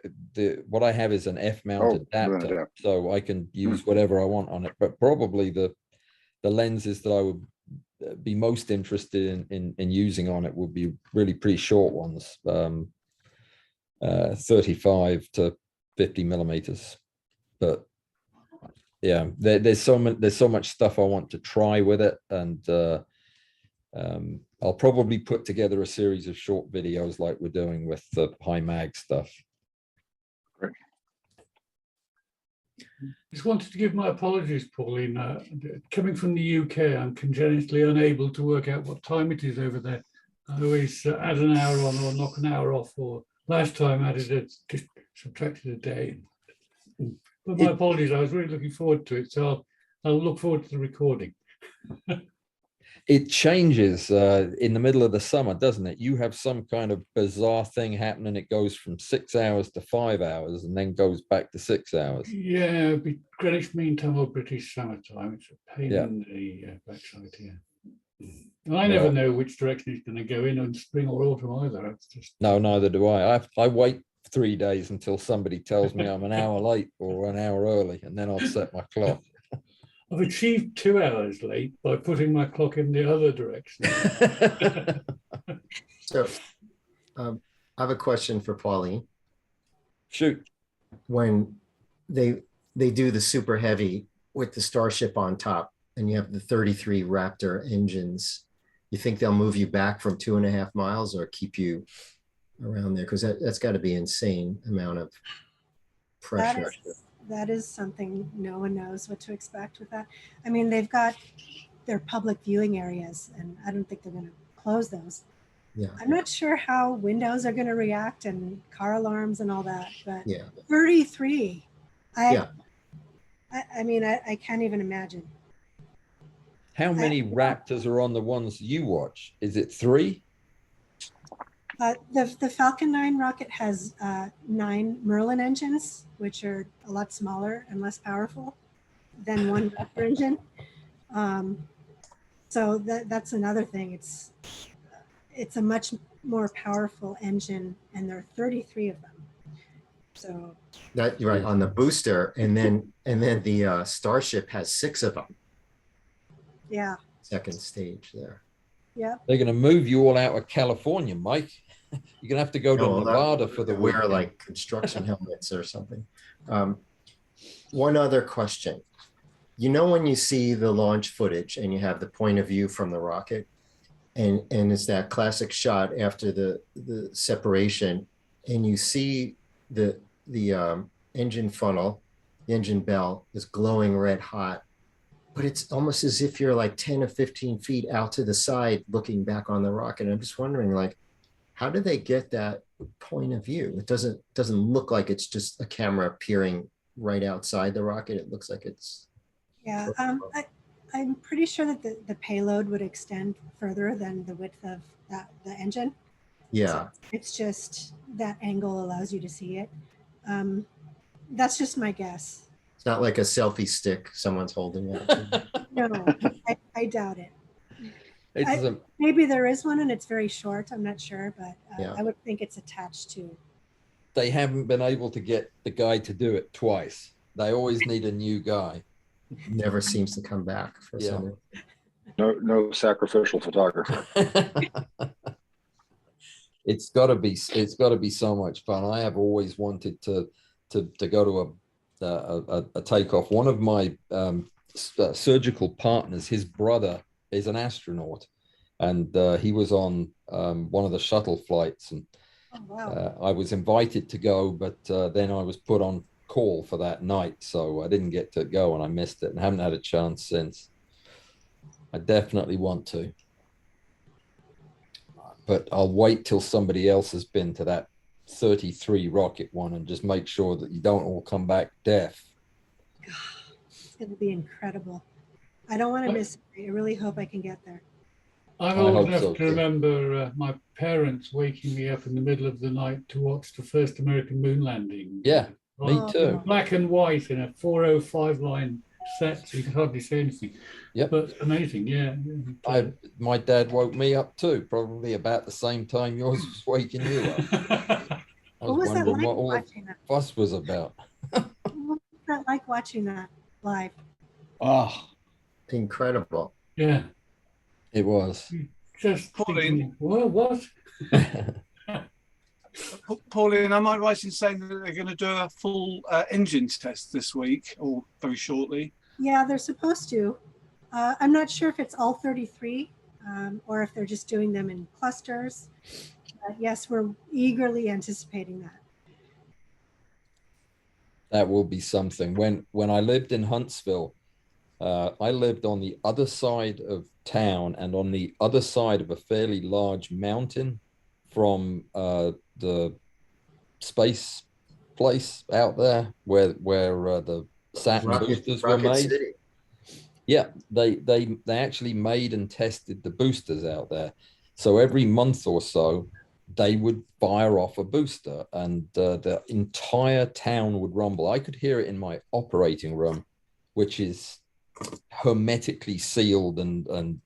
what I have is an F mount adapter, so I can use whatever I want on it. But probably the lenses that I would be most interested in using on it would be really pretty short ones, 35 to 50 millimeters. But yeah, there's so much stuff I want to try with it, and I'll probably put together a series of short videos like we're doing with the high mag stuff. Great. Just wanted to give my apologies, Pauline. Coming from the UK, I'm congenitally unable to work out what time it is over there. I always add an hour on or knock an hour off, or last time just subtracted a day. But my apologies, I was really looking forward to it, so I'll look forward to the recording. It changes in the middle of the summer, doesn't it? You have some kind of bizarre thing happening. It goes from 6 hours to 5 hours and then goes back to 6 hours. Yeah, Greenwich Mean Time or British Summertime. It's a pain in the backside here. And I never know which direction it's going to go in spring or autumn either. It's just... No, neither do I. I wait 3 days until somebody tells me I'm an hour late or an hour early, and then I'll set my clock. I've achieved 2 hours late by putting my clock in the other direction. So I have a question for Pauline. Shoot. When they do the super heavy with the Starship on top and you have the 33 Raptor engines, you think they'll move you back from 2.5 miles or keep you around there? Because that's got to be insane amount of pressure. That is something no one knows what to expect with that. I mean, they've got their public viewing areas, and I don't think they're going to close those. Yeah. I'm not sure how windows are going to react and car alarms and all that, but yeah. 33. I mean, I can't even imagine. How many Raptors are on the ones you watch? Is it 3? The Falcon 9 rocket has 9 Merlin engines, which are a lot smaller and less powerful than one Raptor engine. So that's another thing. It's a much more powerful engine, and there are 33 of them. So that you're right on the booster, and then the Starship has 6 of them. Yeah. Second stage there. Yeah. They're going to move you all out of California, Mike. You're going to have to go to Nevada for the weekend. Wear like construction helmets or something. One other question. You know, when you see the launch footage and you have the point of view from the rocket, and it's that classic shot after the separation, and you see the engine funnel, the engine bell is glowing red hot, but it's almost as if you're like 10 or 15 feet out to the side looking back on the rocket. I'm just wondering, like, how do they get that point of view? It doesn't look like it's just a camera appearing right outside the rocket. It looks like it's... Yeah, I'm pretty sure that the payload would extend further than the width of the engine. Yeah. So it's just that angle allows you to see it. That's just my guess. It's not like a selfie stick someone's holding out. No, I doubt it. It's maybe there is one and it's very short. I'm not sure, but Yeah. I would think it's attached to. They haven't been able to get the guy to do it twice. They always need a new guy. Never seems to come back for some reason. No sacrificial photographer. It's got to be so much fun. I have always wanted to go to a takeoff. One of my surgical partners, his brother is an astronaut, and he was on one of the shuttle flights, and Oh, wow. I was invited to go, but then I was put on call for that night, so I didn't get to go, and I missed it, and haven't had a chance since. I definitely want to, but I'll wait till somebody else has been to that 33 rocket one and just make sure that you don't all come back deaf. It's going to be incredible. I don't want to miss it. I really hope I can get there. I'm I old hope enough so, to too. remember my parents waking me up in the middle of the night to watch the first American moon landing. Yeah, me Oh, too. Black and white in a 405 line set, so you could hardly see anything. Yep. But amazing, yeah. My dad woke me up too, probably about the same time yours was waking you up. I what was was that wondering like what all the watching that? fuss was about. What was that like watching that live? Oh, Incredible. Yeah, It was. just Pauline. thinking, well, what? Pauline, am I right in saying that they're going to do a full engine test this week or very shortly? Yeah, they're supposed to. I'm not sure if it's all 33 or if they're just doing them in clusters. But yes, we're eagerly anticipating that. That will be something. When I lived in Huntsville, I lived on the other side of town and on the other side of a fairly large mountain from the space place out there where the Saturn boosters were Rocket made. City. Yeah, they actually made and tested the boosters out there. So every month or so, they would fire off a booster, and the entire town would rumble. I could hear it in my operating room, which is hermetically sealed, and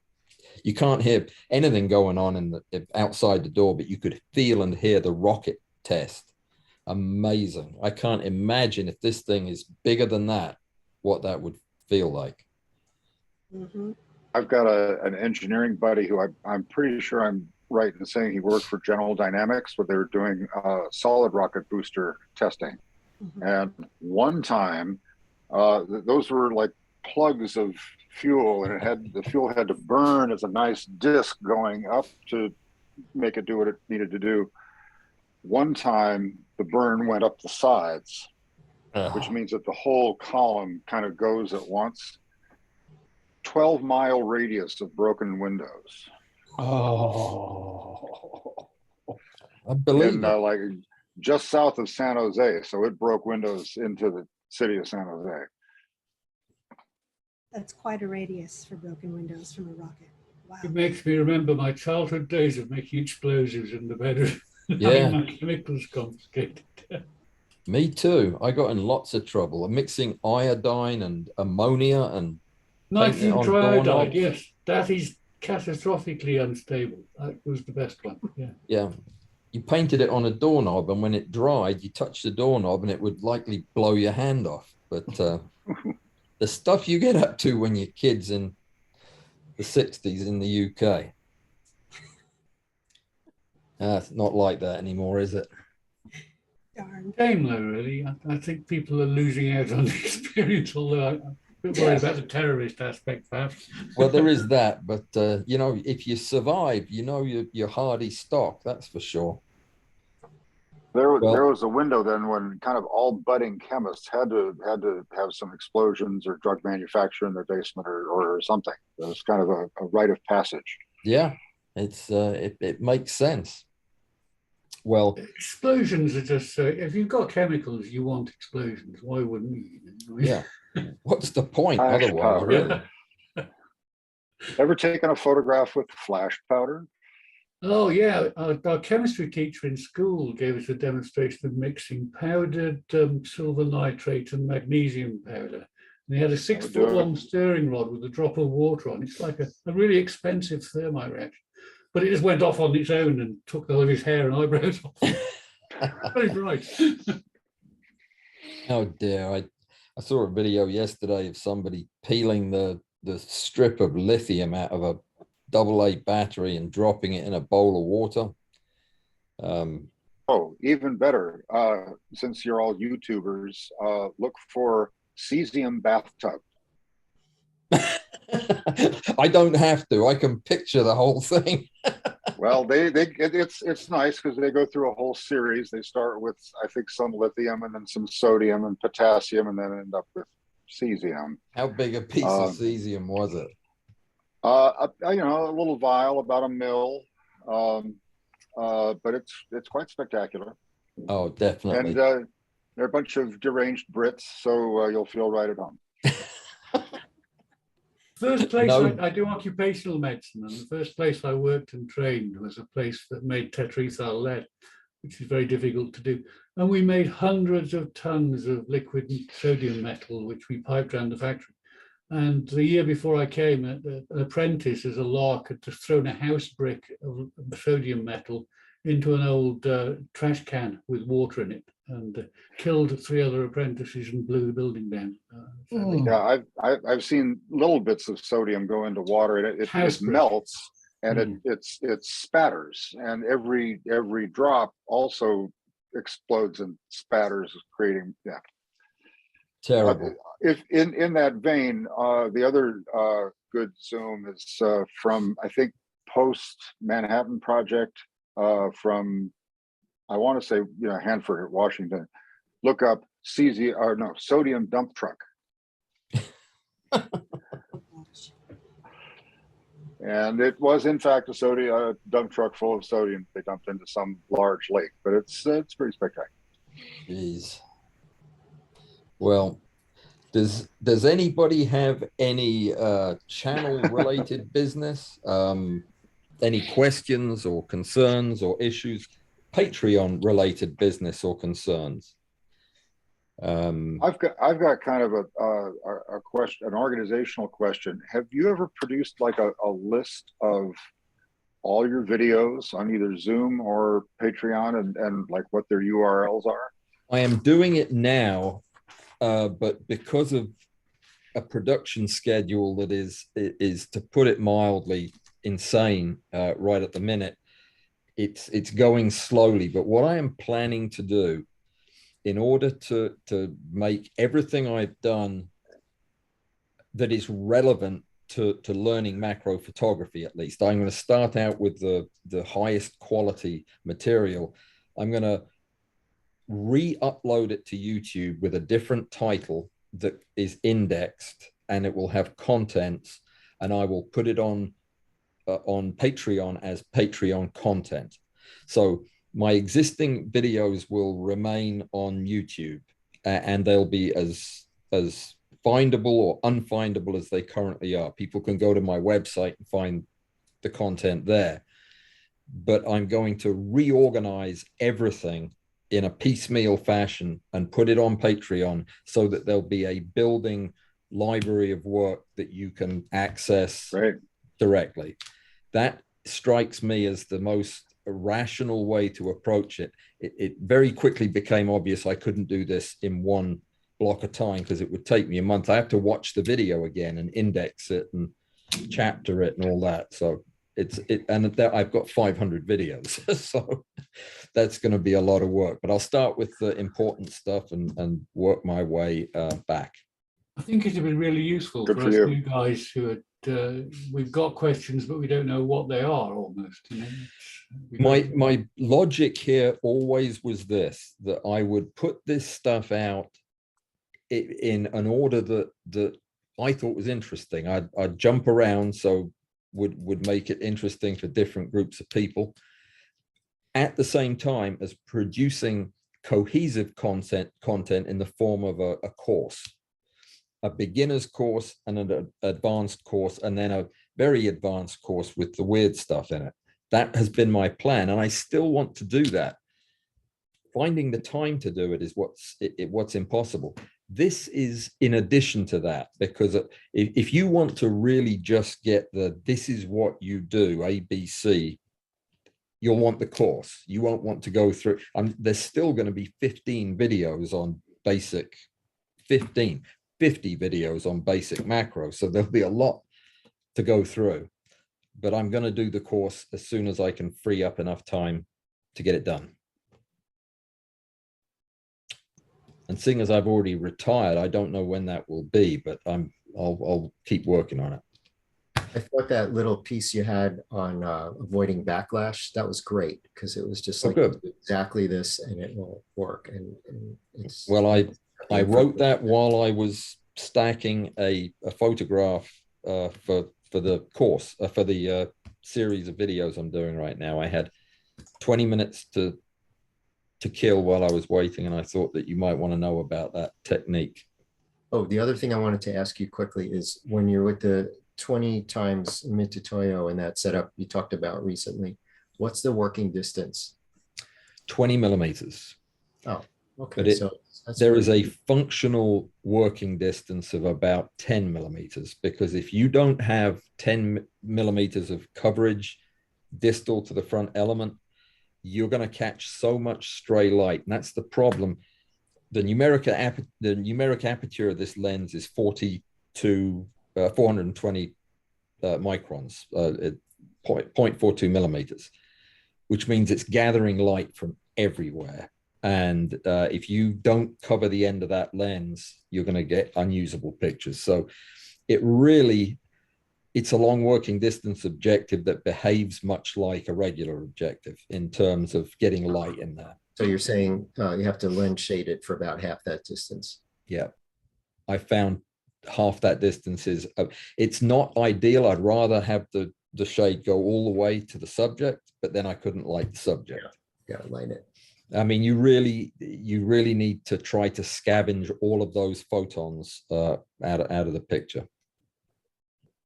you can't hear anything going on in the outside the door, but you could feel and hear the rocket test. Amazing. I can't imagine if this thing is bigger than that, what that would feel like. Mhm. I've got an engineering buddy who I'm pretty sure I'm right in saying he worked for General Dynamics, where they were doing solid rocket booster testing. Mhm. And one time, those were like plugs of fuel, and the fuel had to burn as a nice disc going up to make it do what it needed to do. One time, the burn went up the sides, which means that the whole column kind of goes at once. 12-mile radius of broken windows. oh, I believe And it. like just south of San Jose. So it broke windows into the city of San Jose. That's quite a radius for broken windows from a rocket. Wow. It makes me remember my childhood days of making explosives in the bedroom. Yeah. Having my chemicals confiscated. Me too. I got in lots of trouble. Mixing iodine and ammonia and painting it Nitrogen on triiodide, doorknobs. yes, that is catastrophically unstable. That was the best one. Yeah. Yeah. You painted it on a doorknob, and when it dried, you touched the doorknob and it would likely blow your hand off. But the stuff you get up to when you're kids in the 60s in the UK. It's not like that anymore, is it? Darn. Shame though, really. I think people are losing out on the experience, although I'm a bit worried about the terrorist aspect, perhaps. Well, there is that, but you know, if you survive, you know you're hardy stock, that's for sure. There Well, was a window then when kind of all budding chemists had to have some explosions or drug manufacture in their basement or something. It was kind of a rite of passage. yeah, it makes sense. Well, Explosions are just so, if you've got chemicals, you want explosions. Why wouldn't you? yeah. What's the point Flash otherwise, powder. really? Ever taken a photograph with flash powder? Oh, yeah. Our chemistry teacher in school gave us a demonstration of mixing powdered silver nitrate and magnesium powder. And he had a 6-foot-long stirring rod with a drop of water on. It's like a really expensive thermite reaction. But it just went off on its own and took all of his hair and eyebrows off. Very bright. Oh dear. I saw a video yesterday of somebody peeling the strip of lithium out of a AA battery and dropping it in a bowl of water. Oh, even better. Since you're all YouTubers, look for cesium bathtub. I don't have to. I can picture the whole thing. Well, it's nice because they go through a whole series. They start with, I think, some lithium and then some sodium and potassium, and then end up with cesium. How big a piece of cesium was it? You know, a little vial, about a mil, but it's quite spectacular. Oh, definitely. And they're a bunch of deranged Brits, so you'll feel right at home. First place No. I do occupational medicine, and the first place I worked and trained was a place that made tetrethyl lead, which is very difficult to do. And we made hundreds of tons of liquid sodium metal, which we piped around the factory. And the year before I came, an apprentice as a lark had just thrown a house brick of sodium metal into an old trash can with water in it, and killed 3 other apprentices and blew the building down. Yeah, I've seen little bits of sodium go into water, and it melts, and it spatters, and every drop also explodes and spatters, creating terrible. If in that vein, the other good Zoom is from, I think, post Manhattan Project, from, I want to say, Hanford, Washington. Look up sodium dump truck. And it was, in fact, a sodium dump truck full of sodium they dumped into some large lake, but it's pretty spectacular. Jeez. Well, does anybody have any channel related business? Any questions or concerns or issues? Patreon related business or concerns? I've got kind of a question, an organizational question. Have you ever produced like a list of all your videos on either Zoom or Patreon, and like what their URLs are? I am doing it now, but because of a production schedule that is, to put it mildly, insane right at the minute, it's going slowly. But what I am planning to do, in order to make everything I've done that is relevant to learning macro photography, at least, I'm going to start out with the highest quality material. I'm going to re-upload it to YouTube with a different title that is indexed, and it will have contents, and I will put it on Patreon as Patreon content. So my existing videos will remain on YouTube, and they'll be as findable or unfindable as they currently are. People can go to my website and find the content there. But I'm going to reorganize everything in a piecemeal fashion and put it on Patreon, so that there'll be a building library of work that you can access directly. That strikes me as the most rational way to approach it. It very quickly became obvious I couldn't do this in one block of time, because it would take me a month. I have to watch the video again and index it and chapter it and all that. So I've got 500 videos, so that's going to be a lot of work. But I'll start with the important stuff and work my way back. I think it'd be really useful for us new guys who we've got questions, but we don't know what they are almost. My logic here always was this, that I would put this stuff out in an order that I thought was interesting. I'd jump around, so would make it interesting for different groups of people, at the same time as producing cohesive content in the form of a course, a beginner's course and an advanced course, and then a very advanced course with the weird stuff in it. That has been my plan, and I still want to do that. Finding the time to do it is what's impossible. This is in addition to that, because if you want to really just get this is what you do, ABC, you'll want the course. You won't want to go through. There's still going to be 15 videos on basic, 50 videos on basic macro. So there'll be a lot to go through, but I'm going to do the course as soon as I can free up enough time to get it done. And seeing as I've already retired, I don't know when that will be, but I'll keep working on it. I thought that little piece you had on avoiding backlash, that was great because it was just Oh, like good. exactly this and it will work. And it's Well, I wrote that while I was stacking a photograph for the course, for the series of videos I'm doing right now. I had 20 minutes to kill while I was waiting, and I thought that you might want to know about that technique. Oh, the other thing I wanted to ask you quickly is when you're with the 20 times Mitutoyo and that setup you talked about recently, what's the working distance? 20 millimeters. Oh, okay. But So there is a functional working distance of about 10 millimeters, because if you don't have 10 millimeters of coverage distal to the front element, you're going to catch so much stray light. And that's the problem. The numeric aperture of this lens is 420 microns, 0.42 millimeters, which means it's gathering light from everywhere. And if you don't cover the end of that lens, you're going to get unusable pictures. So it's a long working distance objective that behaves much like a regular objective in terms of getting light in there. So you're saying you have to lens shade it for about half that distance. Yeah. I found half that distance is, it's not ideal. I'd rather have the shade go all the way to the subject, but then I couldn't light the subject. Yeah, light it. I mean, you really need to try to scavenge all of those photons out of the picture.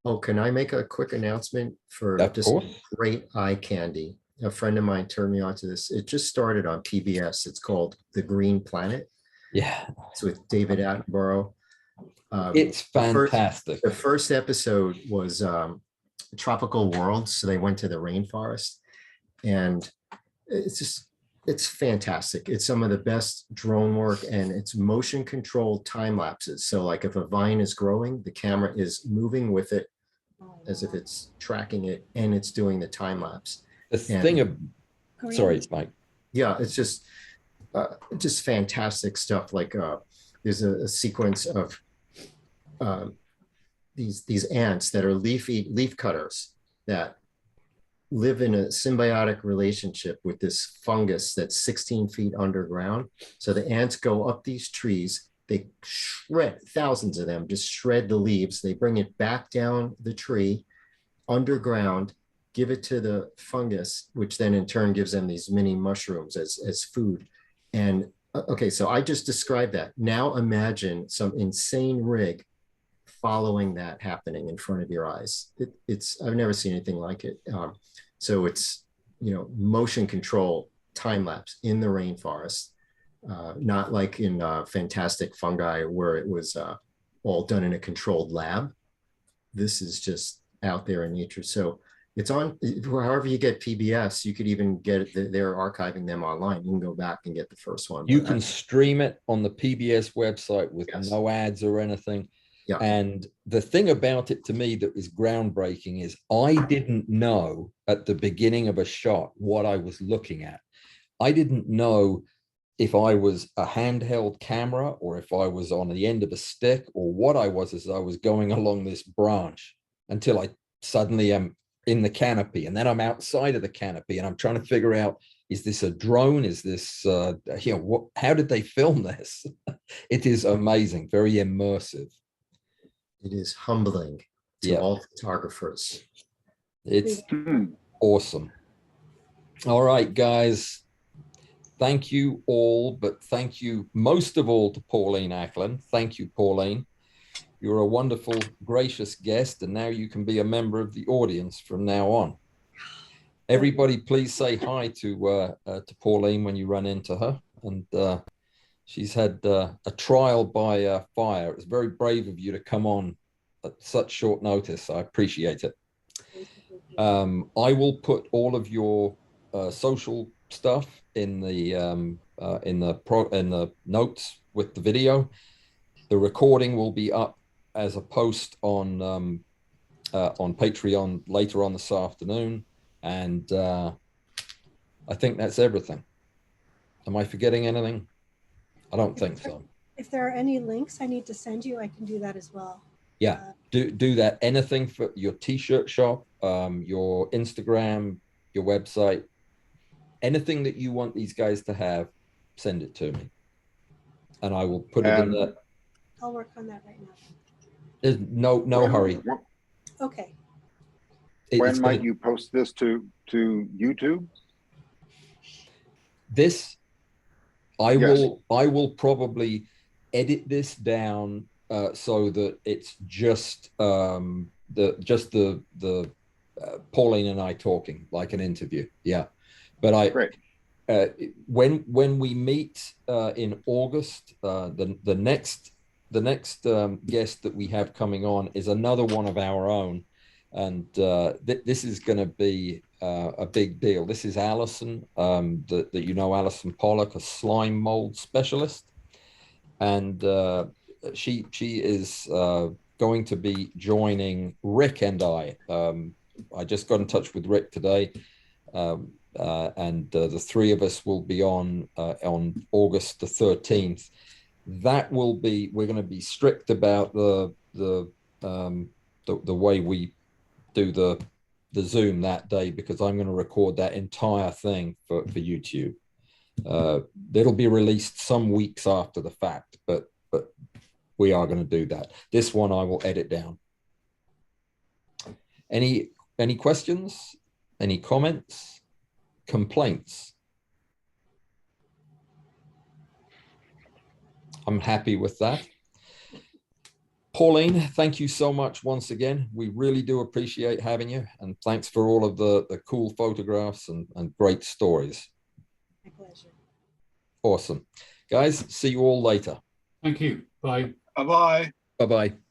Oh, can I make a quick announcement for Of just course. great eye candy? A friend of mine turned me on to this. It just started on PBS. It's called The Green Planet. Yeah. It's with David Attenborough. It's fantastic. The first episode was Tropical World. So they went to the rainforest and it's fantastic. It's some of the best drone work and it's motion controlled time lapses. So like if a vine is growing, the camera is moving with it as if it's tracking it and it's doing the time lapse. The thing of, sorry, Mike. Yeah, it's just fantastic stuff. Like there's a sequence of these ants that are leaf cutters that live in a symbiotic relationship with this fungus that's 16 feet underground. So the ants go up these trees, they shred, thousands of them just shred the leaves, they bring it back down the tree underground, give it to the fungus, which then in turn gives them these mini mushrooms as food. And okay, so I just described that. Now imagine some insane rig following that happening in front of your eyes. I've never seen anything like it. So it's, motion control time lapse in the rainforest, not like in Fantastic Fungi where it was all done in a controlled lab. This is just out there in nature. So it's on, however you get PBS, you could even get it, they're archiving them online. You can go back and get the first one. You can stream it on the PBS website with no ads or anything. Yeah. And the thing about it to me that is groundbreaking is I didn't know at the beginning of a shot what I was looking at. I didn't know if I was a handheld camera or if I was on the end of a stick or what I was as I was going along this branch until I suddenly am in the canopy, and then I'm outside of the canopy and I'm trying to figure out, is this a drone? Is this, how did they film this? It is amazing, very immersive. It is humbling to all photographers. It's awesome. All right, guys. Thank you all, but thank you most of all to Pauline Acalin. Thank you, Pauline. You're a wonderful, gracious guest, and now you can be a member of the audience from now on. Everybody, please say hi to Pauline when you run into her. And she's had a trial by fire. It was very brave of you to come on at such short notice. I appreciate it. I will put all of your social stuff in the notes with the video. The recording will be up as a post on Patreon later on this afternoon, and I think that's everything. Am I forgetting anything? I don't think so. If there are any links I need to send you, I can do that as well. Yeah, do that. Anything for your t-shirt shop, your Instagram, your website, anything that you want these guys to have, send it to me. And I will put it in the... I'll work on that right now. There's no hurry. Okay. When might you post this to YouTube? This, Yes. I will probably edit this down so that it's just the Pauline and I talking like an interview. Yeah, but Great. When we meet in August, the next guest that we have coming on is another one of our own, and this is going to be a big deal. This is Alison, that you know, Alison Pollock, a slime mold specialist, and she is going to be joining Rick and I. I just got in touch with Rick today. And the three of us will be on August the 13th. That will be, we're going to be strict about the way we do the Zoom that day, because I'm going to record that entire thing for YouTube. It'll be released some weeks after the fact, but we are going to do that. This one I will edit down. Any questions? Any comments? Complaints? I'm happy with that. Pauline, thank you so much once again. We really do appreciate having you, and thanks for all of the cool photographs and great stories. My pleasure. Awesome. Guys, see you all later. Thank you. Bye. Bye-bye. Bye-bye.